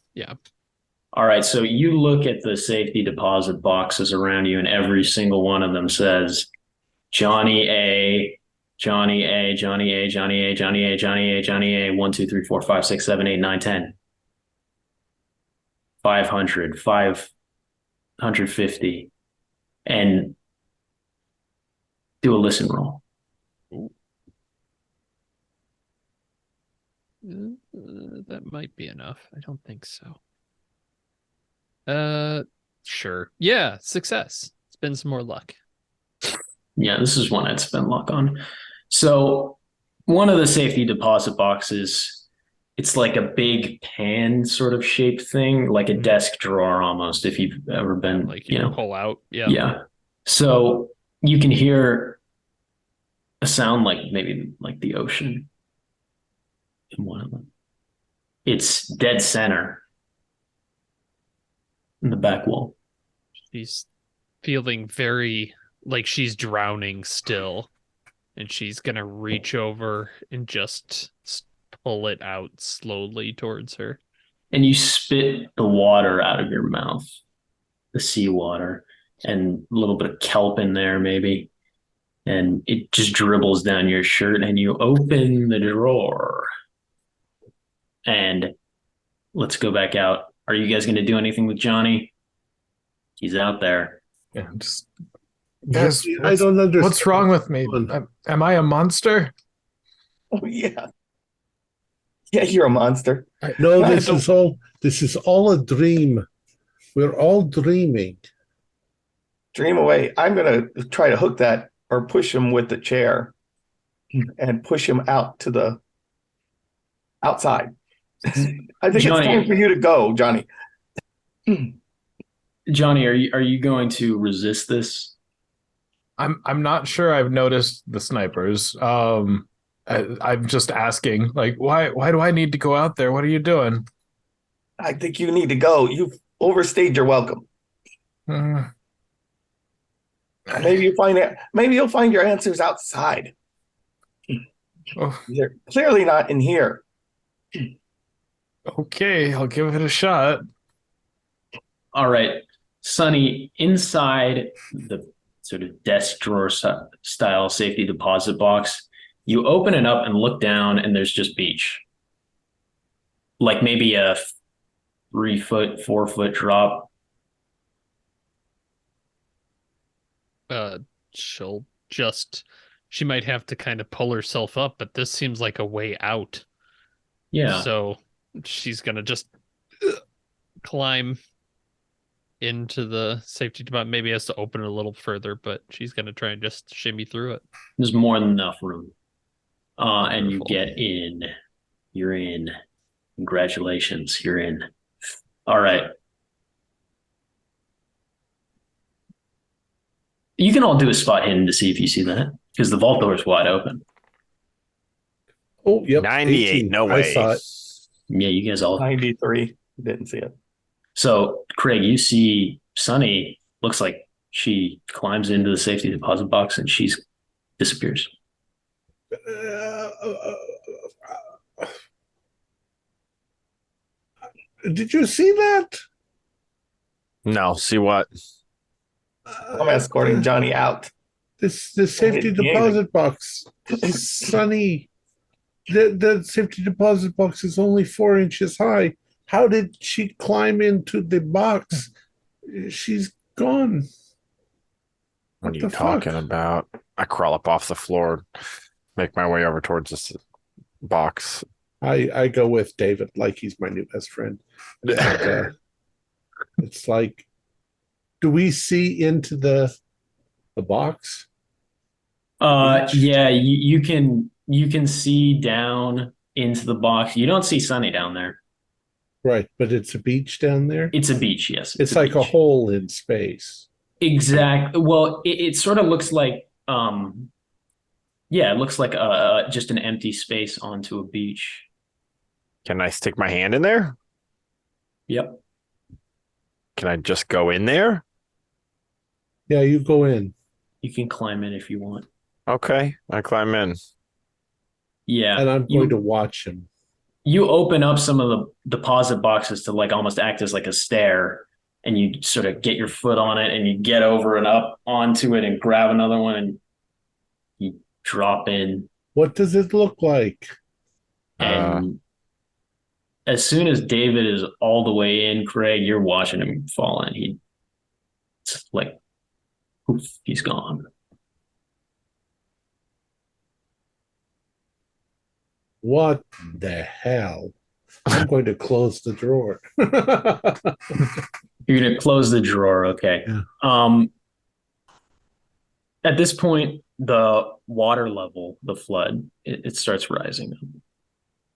All right. So you look at the safety deposit boxes around you, and every single one of them says Johnny A, Johnny A, Johnny A, Johnny A, Johnny A, Johnny A, Johnny A, 1, 2, 3, 4, 5, 6, 7, 8, 9, 10. 500, 550. And do a listen roll. That might be enough. I don't think so. Sure. Yeah, success. Spend some more luck. Yeah, this is one I'd spend luck on. So one of the safety deposit boxes, it's like a big pan sort of shaped thing, like a desk drawer almost, if you've ever been, Like you can pull out. Yeah. Yeah. So you can hear a sound like maybe like the ocean in one of them. It's dead center in the back wall. She's feeling very like she's drowning still, and she's gonna reach over and just pull it out slowly towards her. And you spit the water out of your mouth, the seawater, and a little bit of kelp in there maybe. And it just dribbles down your shirt, and you open the drawer. And let's go back out. Are you guys going to do anything with Johnny? He's out there. Yeah, just guys, I don't understand. what's wrong with me? Am I a monster? Oh yeah. Yeah, you're a monster. No, I this don't- is all a dream. We're all dreaming. Dream away. I'm gonna try to hook that or push him with the chair. and push him out to the outside. I think Johnny- it's time for you to go, Johnny. Johnny, are you going to resist this? I'm not sure I've noticed the snipers. I'm just asking, like, why do I need to go out there? What are you doing? I think you need to go. You've overstayed your welcome. Uh, Maybe you'll find your answers outside. oh, They're clearly not in here. okay, I'll give it a shot. All right, Sonny, inside the sort of desk drawer style safety deposit box, you open it up and look down, and there's just beach. Like maybe a 3 foot, 4 foot drop. She might have to kind of pull herself up, but this seems like a way out. Yeah. So she's gonna just climb into the safety deposit. Maybe has to open it a little further, but she's gonna try and just shimmy through it. There's more than enough room. And you Wonderful. get in. You're in. Congratulations, you're in. All right. You can all do a spot hidden to see if you see that, because the vault door is wide open. Oh, yep. 98, 18. no I way. saw it. Yeah, you guys all. 93. Didn't see it. So, Craig, you see Sunny looks like she climbs into the safety deposit box and she disappears. Did you see that? No, see what? I'm escorting Johnny out. This safety deposit box, Sonny. The safety deposit box is only 4 inches high. How did she climb into the box? She's gone. What are What you the talking fuck? about? I crawl up off the floor, make my way over towards this box. I go with David like he's my new best friend. And, it's like, do we see into the box? Yeah, you can see down into the box. You don't see Sunny down there. Right, but it's a beach down there. It's a beach, yes. It's like a beach. hole in space. Exactly. Well, it sort of looks like it looks like just an empty space onto a beach. Can I stick my hand in there? Yep. Can I just go in there? Yeah, you go in. You can climb in if you want. Okay, I climb in. Yeah. And I'm going to watch him. You open up some of the deposit boxes to like almost act as like a stair, and you sort of get your foot on it and you get over and up onto it and grab another one and you drop in. What does it look like? And as soon as David is all the way in, Craig, you're watching him fall in. It's like, poof, he's gone. What the hell? I'm going to close the drawer. You're going to close the drawer. Okay. Yeah. At this point, the water level, the flood, it starts rising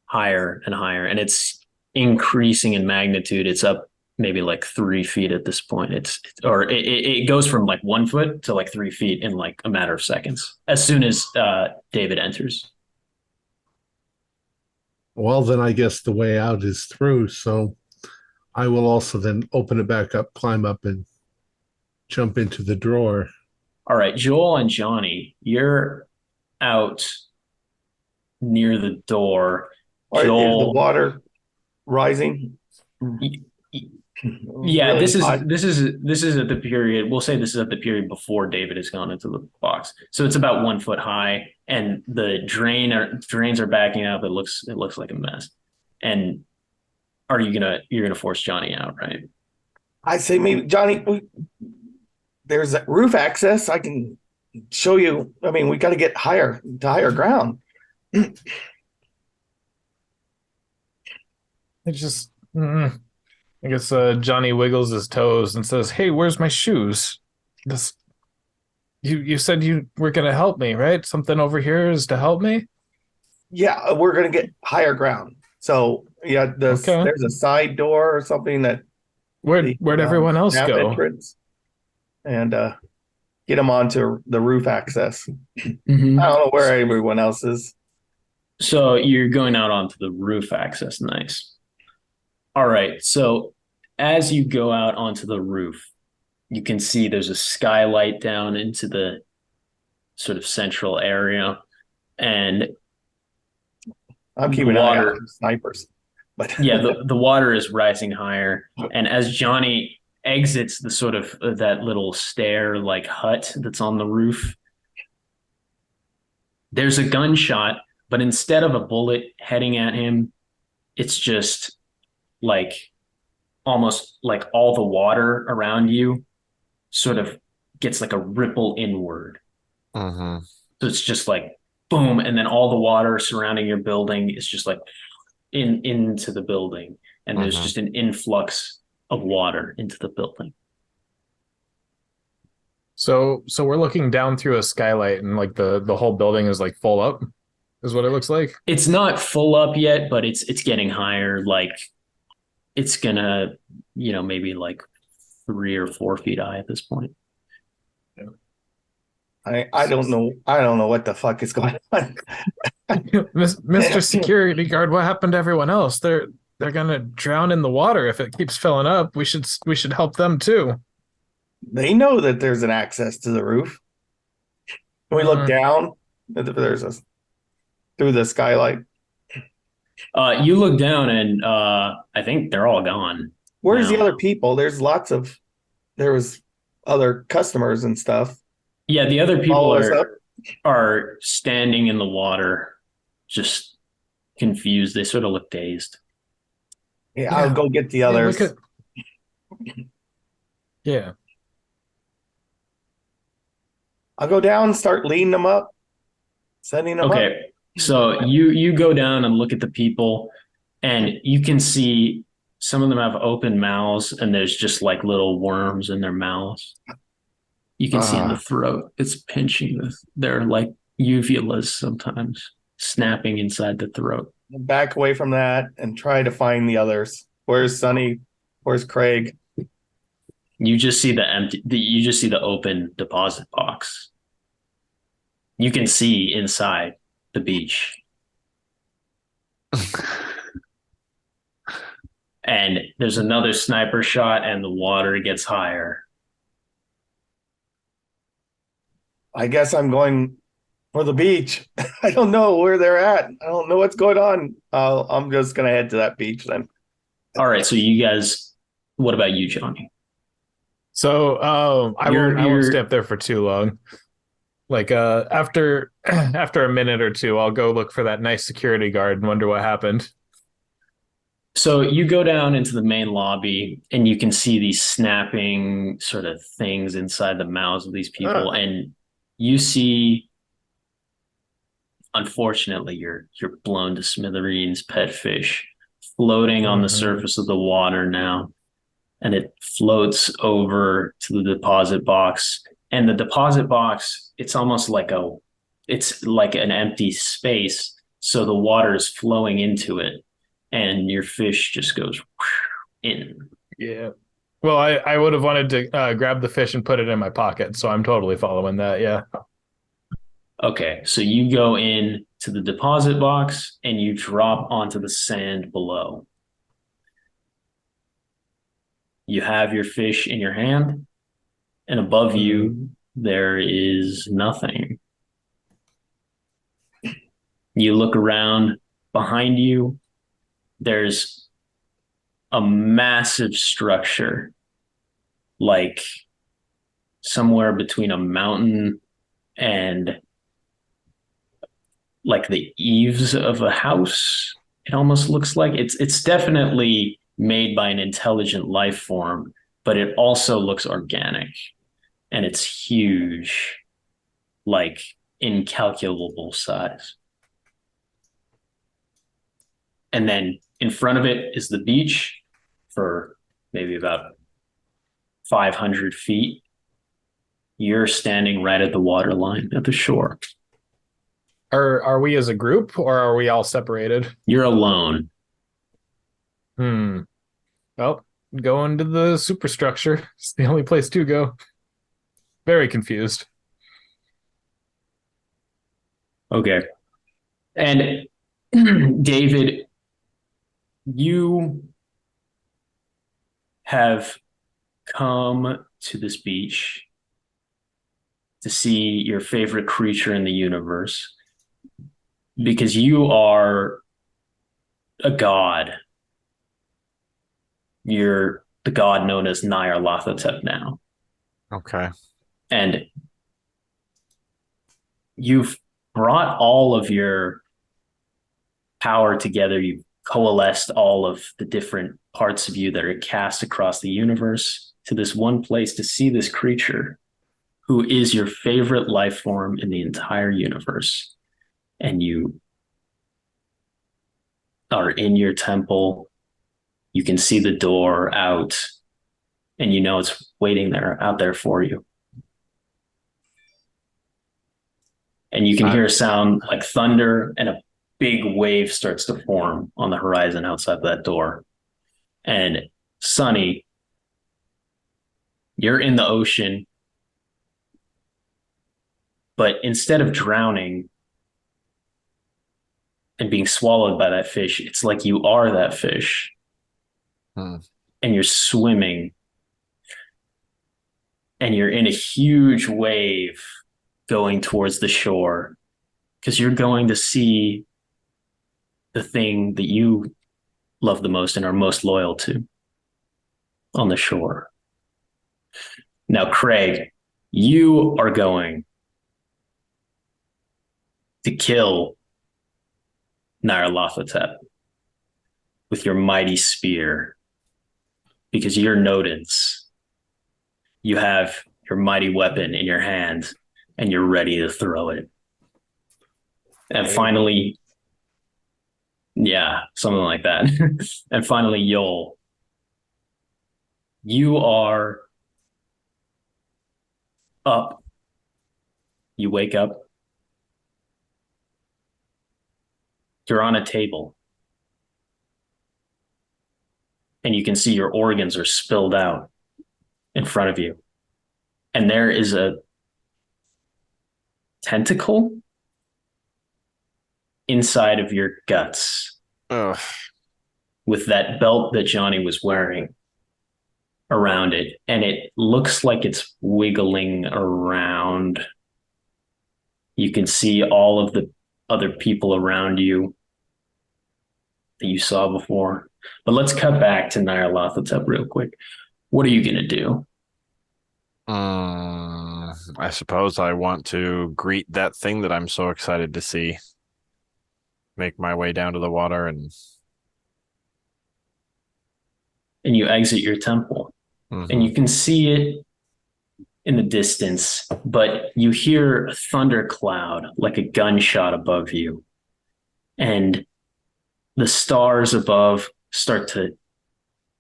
higher and higher, and it's increasing in magnitude. It's up maybe like 3 feet at this point. It goes from like 1 foot to like 3 feet in like a matter of seconds as soon as David enters. Well, then I guess the way out is through. So I will also then open it back up, climb up, and jump into the drawer. All right, Joel and Johnny, you're out near the door. Is Joel, the water rising? yeah, Really this is hot. this is at the period. We'll say this is at the period before David has gone into the box. So it's about 1 foot high, and the drains are backing up. It looks like a mess. And you're gonna force Johnny out, right? I say maybe Johnny. There's roof access. I can show you. I mean, we got to get to higher ground. I just, I guess Johnny wiggles his toes and says, "Hey, where's my shoes?" You said you were gonna help me, right? Something over here is to help me. Yeah, we're gonna get higher ground. So yeah, Okay. there's a side door or something that the Where'd everyone else snap go? entrance, and get them onto the roof access. Mhm. I don't know where everyone else is. So you're going out onto the roof access. Nice. All right. So as you go out onto the roof, you can see there's a skylight down into the sort of central area, and I'm the keeping an eye out water, for snipers. But yeah, the water is rising higher. And as Johnny exits the sort of that little stair like hut that's on the roof, there's a gunshot, but instead of a bullet heading at him, it's just like almost like all the water around you sort of gets like a ripple inward. Mm-hmm. So it's just like boom, and then all the water surrounding your building is just like into the building, and there's Mm-hmm. just an influx of water into the building. So we're looking down through a skylight, and like the whole building is like full up, is what it looks like. It's not full up yet, but it's getting higher. Like it's gonna, maybe like 3 or 4 feet high at this point. I don't know. I don't know what the fuck is going on. Mr. Security Guard, what happened to everyone else? They're gonna drown in the water if it keeps filling up. We should help them too. They know that there's an access to the roof. When we look down, there's a through the skylight. You look down, and I think they're all gone. Where's the now. other people? There was other customers and stuff. Yeah, the other people Follow us up. are standing in the water, just confused. They sort of look dazed. Yeah, I'll go get the others. Yeah. I'll go down and start leading them up, sending them up. Okay, so you go down and look at the people, and you can see some of them have open mouths, and there's just like little worms in their mouths. You can see in the throat, it's pinching their like uvulas sometimes, snapping inside the throat. Back away from that and try to find the others. Where's Sonny? Where's Craig? You just see you just see the open deposit box. You can see inside the beach. And there's another sniper shot, and the water gets higher. I guess I'm going for the beach. I don't know where they're at. I don't know what's going on. I'm just gonna head to that beach then. All right, so you guys, what about you, Johnny? So I won't stay up there for too long. Like after a minute or two, I'll go look for that nice security guard and wonder what happened. So you go down into the main lobby, and you can see these snapping sort of things inside the mouths of these people, and you see, unfortunately, your blown to smithereens pet fish floating on the surface of the water now, and it floats over to the deposit box. And the deposit box, it's almost like it's like an empty space, so the water is flowing into it, and your fish just goes in. Yeah. Well, I would have wanted to grab the fish and put it in my pocket, so I'm totally following that. Yeah. Okay, so you go in to the deposit box, and you drop onto the sand below. You have your fish in your hand, and above you, there is nothing. You look around behind you, there's a massive structure, like somewhere between a mountain and like the eaves of a house. It almost looks like it's definitely made by an intelligent life form, but it also looks organic, and it's huge, like incalculable size. And then in front of it is the beach for maybe about 500 feet. You're standing right at the water line at the shore. Are we as a group or are we all separated? You're alone. Well, going to the superstructure. It's the only place to go. Very confused. Okay. And David, you have come to this beach to see your favorite creature in the universe because you are a god. You're the god known as Nyarlathotep now. Okay. And you've brought all of your power together. You've coalesced all of the different parts of you that are cast across the universe to this one place to see this creature who is your favorite life form in the entire universe. And you are in your temple. You can see the door out, and you know it's waiting there, out there for you. And you can hear a sound like thunder, and a big wave starts to form on the horizon outside that door. And Sonny, you're in the ocean, but instead of drowning and being swallowed by that fish, it's like you are that fish. And you're swimming, and you're in a huge wave going towards the shore because you're going to see the thing that you love the most and are most loyal to on the shore. Now, Craig, you are going to kill Nyarlathotep with your mighty spear because you're Nodens. You have your mighty weapon in your hand and you're ready to throw it. And finally, yeah, something like that. And finally, Yol, you are up. You wake up. You're on a table. And you can see your organs are spilled out in front of you. And there is a tentacle inside of your guts. Ugh. With that belt that Johnny was wearing around it. And it looks like it's wiggling around. You can see all of the other people around you that you saw before. But let's cut back to Nyarlathotep real quick. What are you going to do? I suppose I want to greet that thing that I'm so excited to see. Make my way down to the water and you exit your temple. And you can see it in the distance, but you hear a thundercloud like a gunshot above you. And the stars above start to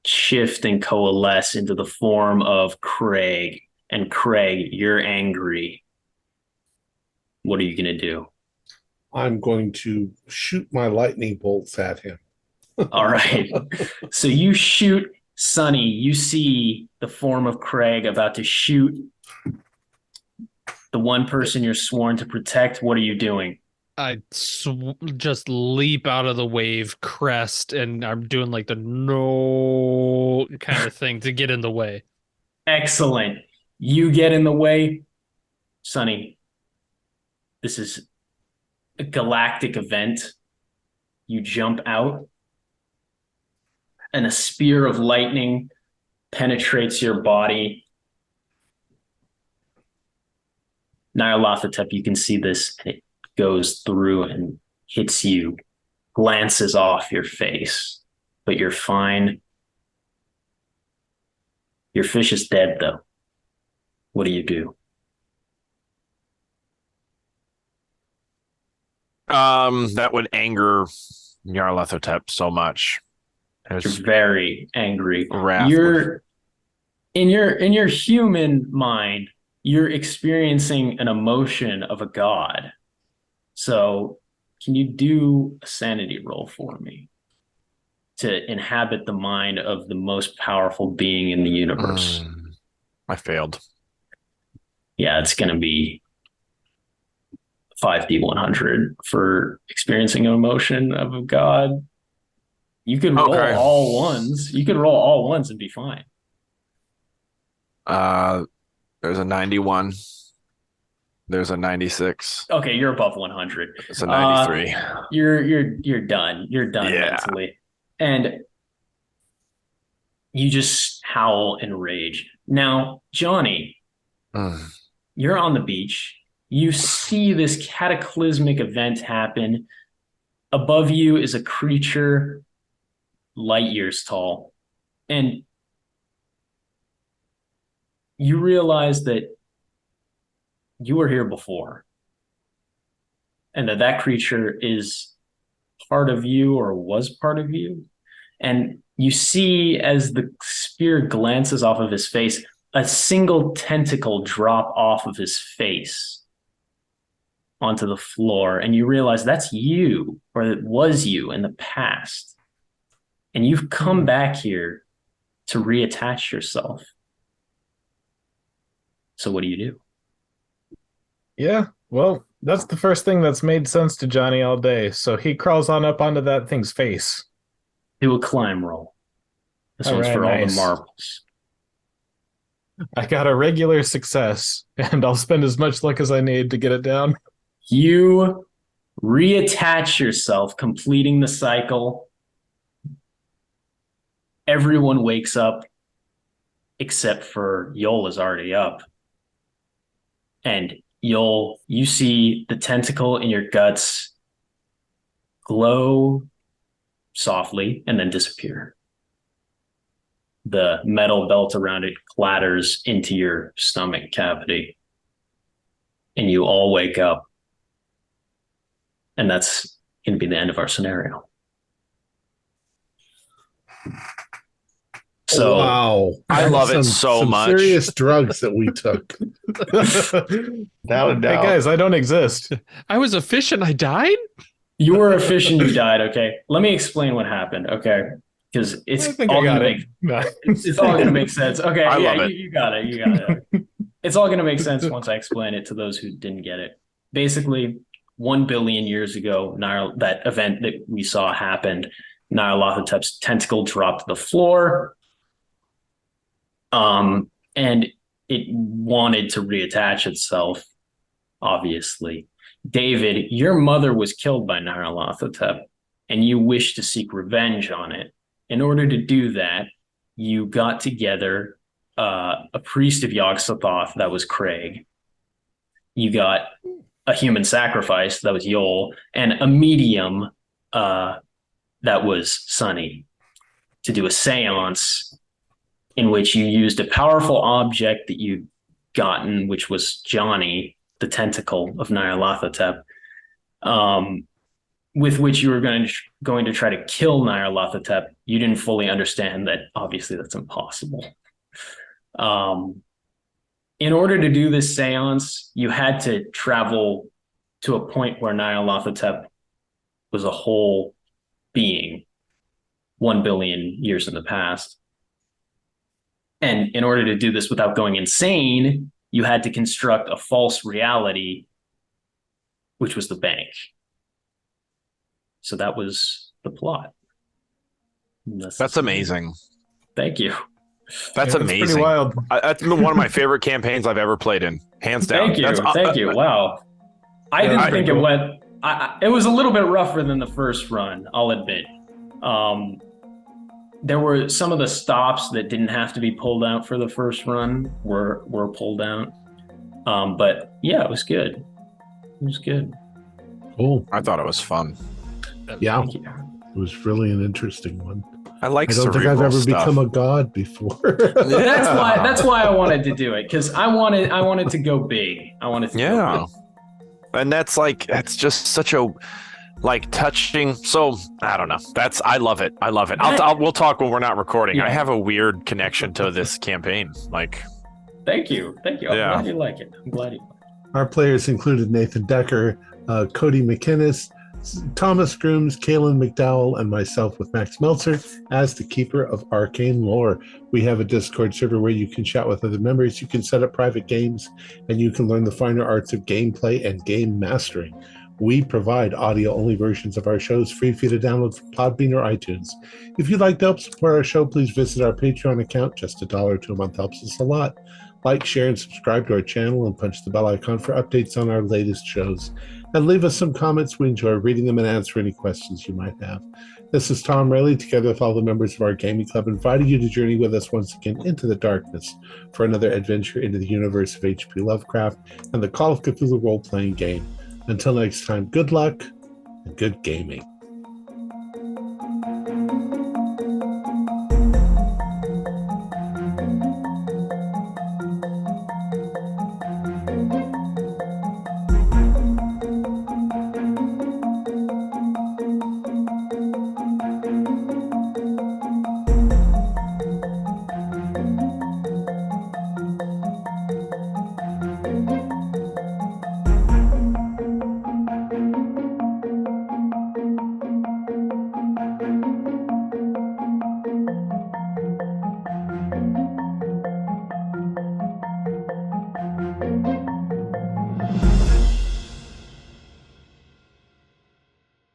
shift and coalesce into the form of Craig. And Craig, you're angry. What are you going to do? I'm going to shoot my lightning bolts at him. All right. So you shoot Sonny. You see the form of Craig about to shoot the one person you're sworn to protect. What are you doing? I just leap out of the wave crest, and I'm doing like the no kind of thing to get in the way. Excellent. You get in the way. Sonny, this is a galactic event. You jump out, and a spear of lightning penetrates your body. Nyarlathotep, you can see this. It goes through and hits you, glances off your face, but you're fine. Your fish is dead, though. What do you do? That would anger Nyarlathotep so much. You're very angry. Wrath You're in your human mind, you're experiencing an emotion of a god. So can you do a sanity roll for me to inhabit the mind of the most powerful being in the universe? I failed. Yeah, it's going to be 5d100 for experiencing an emotion of a god. You could roll all ones. You could roll all ones and be fine. There's a 91. There's a 96. Okay, you're above 100. It's a 93. You're done. You're done mentally. And you just howl in rage. Now, Johnny, you're on the beach. You see this cataclysmic event happen. Above you is a creature light years tall. And you realize that you were here before. And that creature is part of you or was part of you. And you see as the spear glances off of his face, a single tentacle drop off of his face onto the floor. And you realize that's you, or it was you in the past. And you've come back here to reattach yourself. So what do you do? Yeah, well, that's the first thing that's made sense to Johnny all day. So he crawls on up onto that thing's face. Do a climb roll. This one's for all the marbles. I got a regular success, and I'll spend as much luck as I need to get it down. You reattach yourself, completing the cycle. Everyone wakes up, except for Yol is already up. And Yol, you see the tentacle in your guts glow softly and then disappear. The metal belt around it clatters into your stomach cavity. And you all wake up. And that's going to be the end of our scenario. So wow, I love it so much. Serious drugs that we took. Without a doubt. Hey guys, I don't exist. I was a fish and I died? you were a fish and you died, okay? Let me explain what happened, okay? Because it's all going to make sense. Okay, I love it. You got it. It's all going to make sense once I explain it to those who didn't get it. Basically, 1 billion years ago, that event that we saw happened. Nyarlathotep's tentacle dropped to the floor. And it wanted to reattach itself, obviously. David, your mother was killed by Nyarlathotep, and you wish to seek revenge on it. In order to do that, you got together a priest of Yog-Sothoth, that was Craig. You got a human sacrifice, that was Yol, and a medium, that was Sunny, to do a seance in which you used a powerful object that you'd gotten, which was Johnny, the tentacle of Nyarlathotep, with which you were going to try to kill Nyarlathotep. You didn't fully understand that, obviously, that's impossible. In order to do this seance, you had to travel to a point where Nyarlathotep was a whole being 1 billion years in the past. And in order to do this without going insane, you had to construct a false reality, which was the bank. So that was the plot. That's amazing. Thank you. That's amazing. Pretty wild. That's one of my favorite campaigns I've ever played in, hands down. Thank you. Wow. I didn't think it went. It was a little bit rougher than the first run, I'll admit. There were some of the stops that didn't have to be pulled out for the first run were pulled out. But yeah, it was good. It was good. Cool. I thought it was fun. Yeah. It was really an interesting one. I like. I don't think I've ever become a god before. That's why I wanted to do it, because I wanted to go big. I wanted to go big. And that's just such a touching. So I don't know. I love it. We'll talk when we're not recording. Yeah. I have a weird connection to this campaign. Thank you. I'm Yeah. glad you like it. Our players included Nathan Decker, Cody McInnes, Thomas Grooms, Kaylin McDowell, and myself with Max Meltzer as the keeper of arcane lore. We have a Discord server where you can chat with other members, you can set up private games, and you can learn the finer arts of gameplay and game mastering. We provide audio-only versions of our shows free for you to download from Podbean or iTunes. If you'd like to help support our show, please visit our Patreon account. Just $1 or $2 a month helps us a lot. Like, share, and subscribe to our channel and punch the bell icon for updates on our latest shows. And leave us some comments. We enjoy reading them and answer any questions you might have. This is Thom Raley, together with all the members of our gaming club, inviting you to journey with us once again into the darkness for another adventure into the universe of H.P. Lovecraft and the Call of Cthulhu role-playing game. Until next time, good luck and good gaming.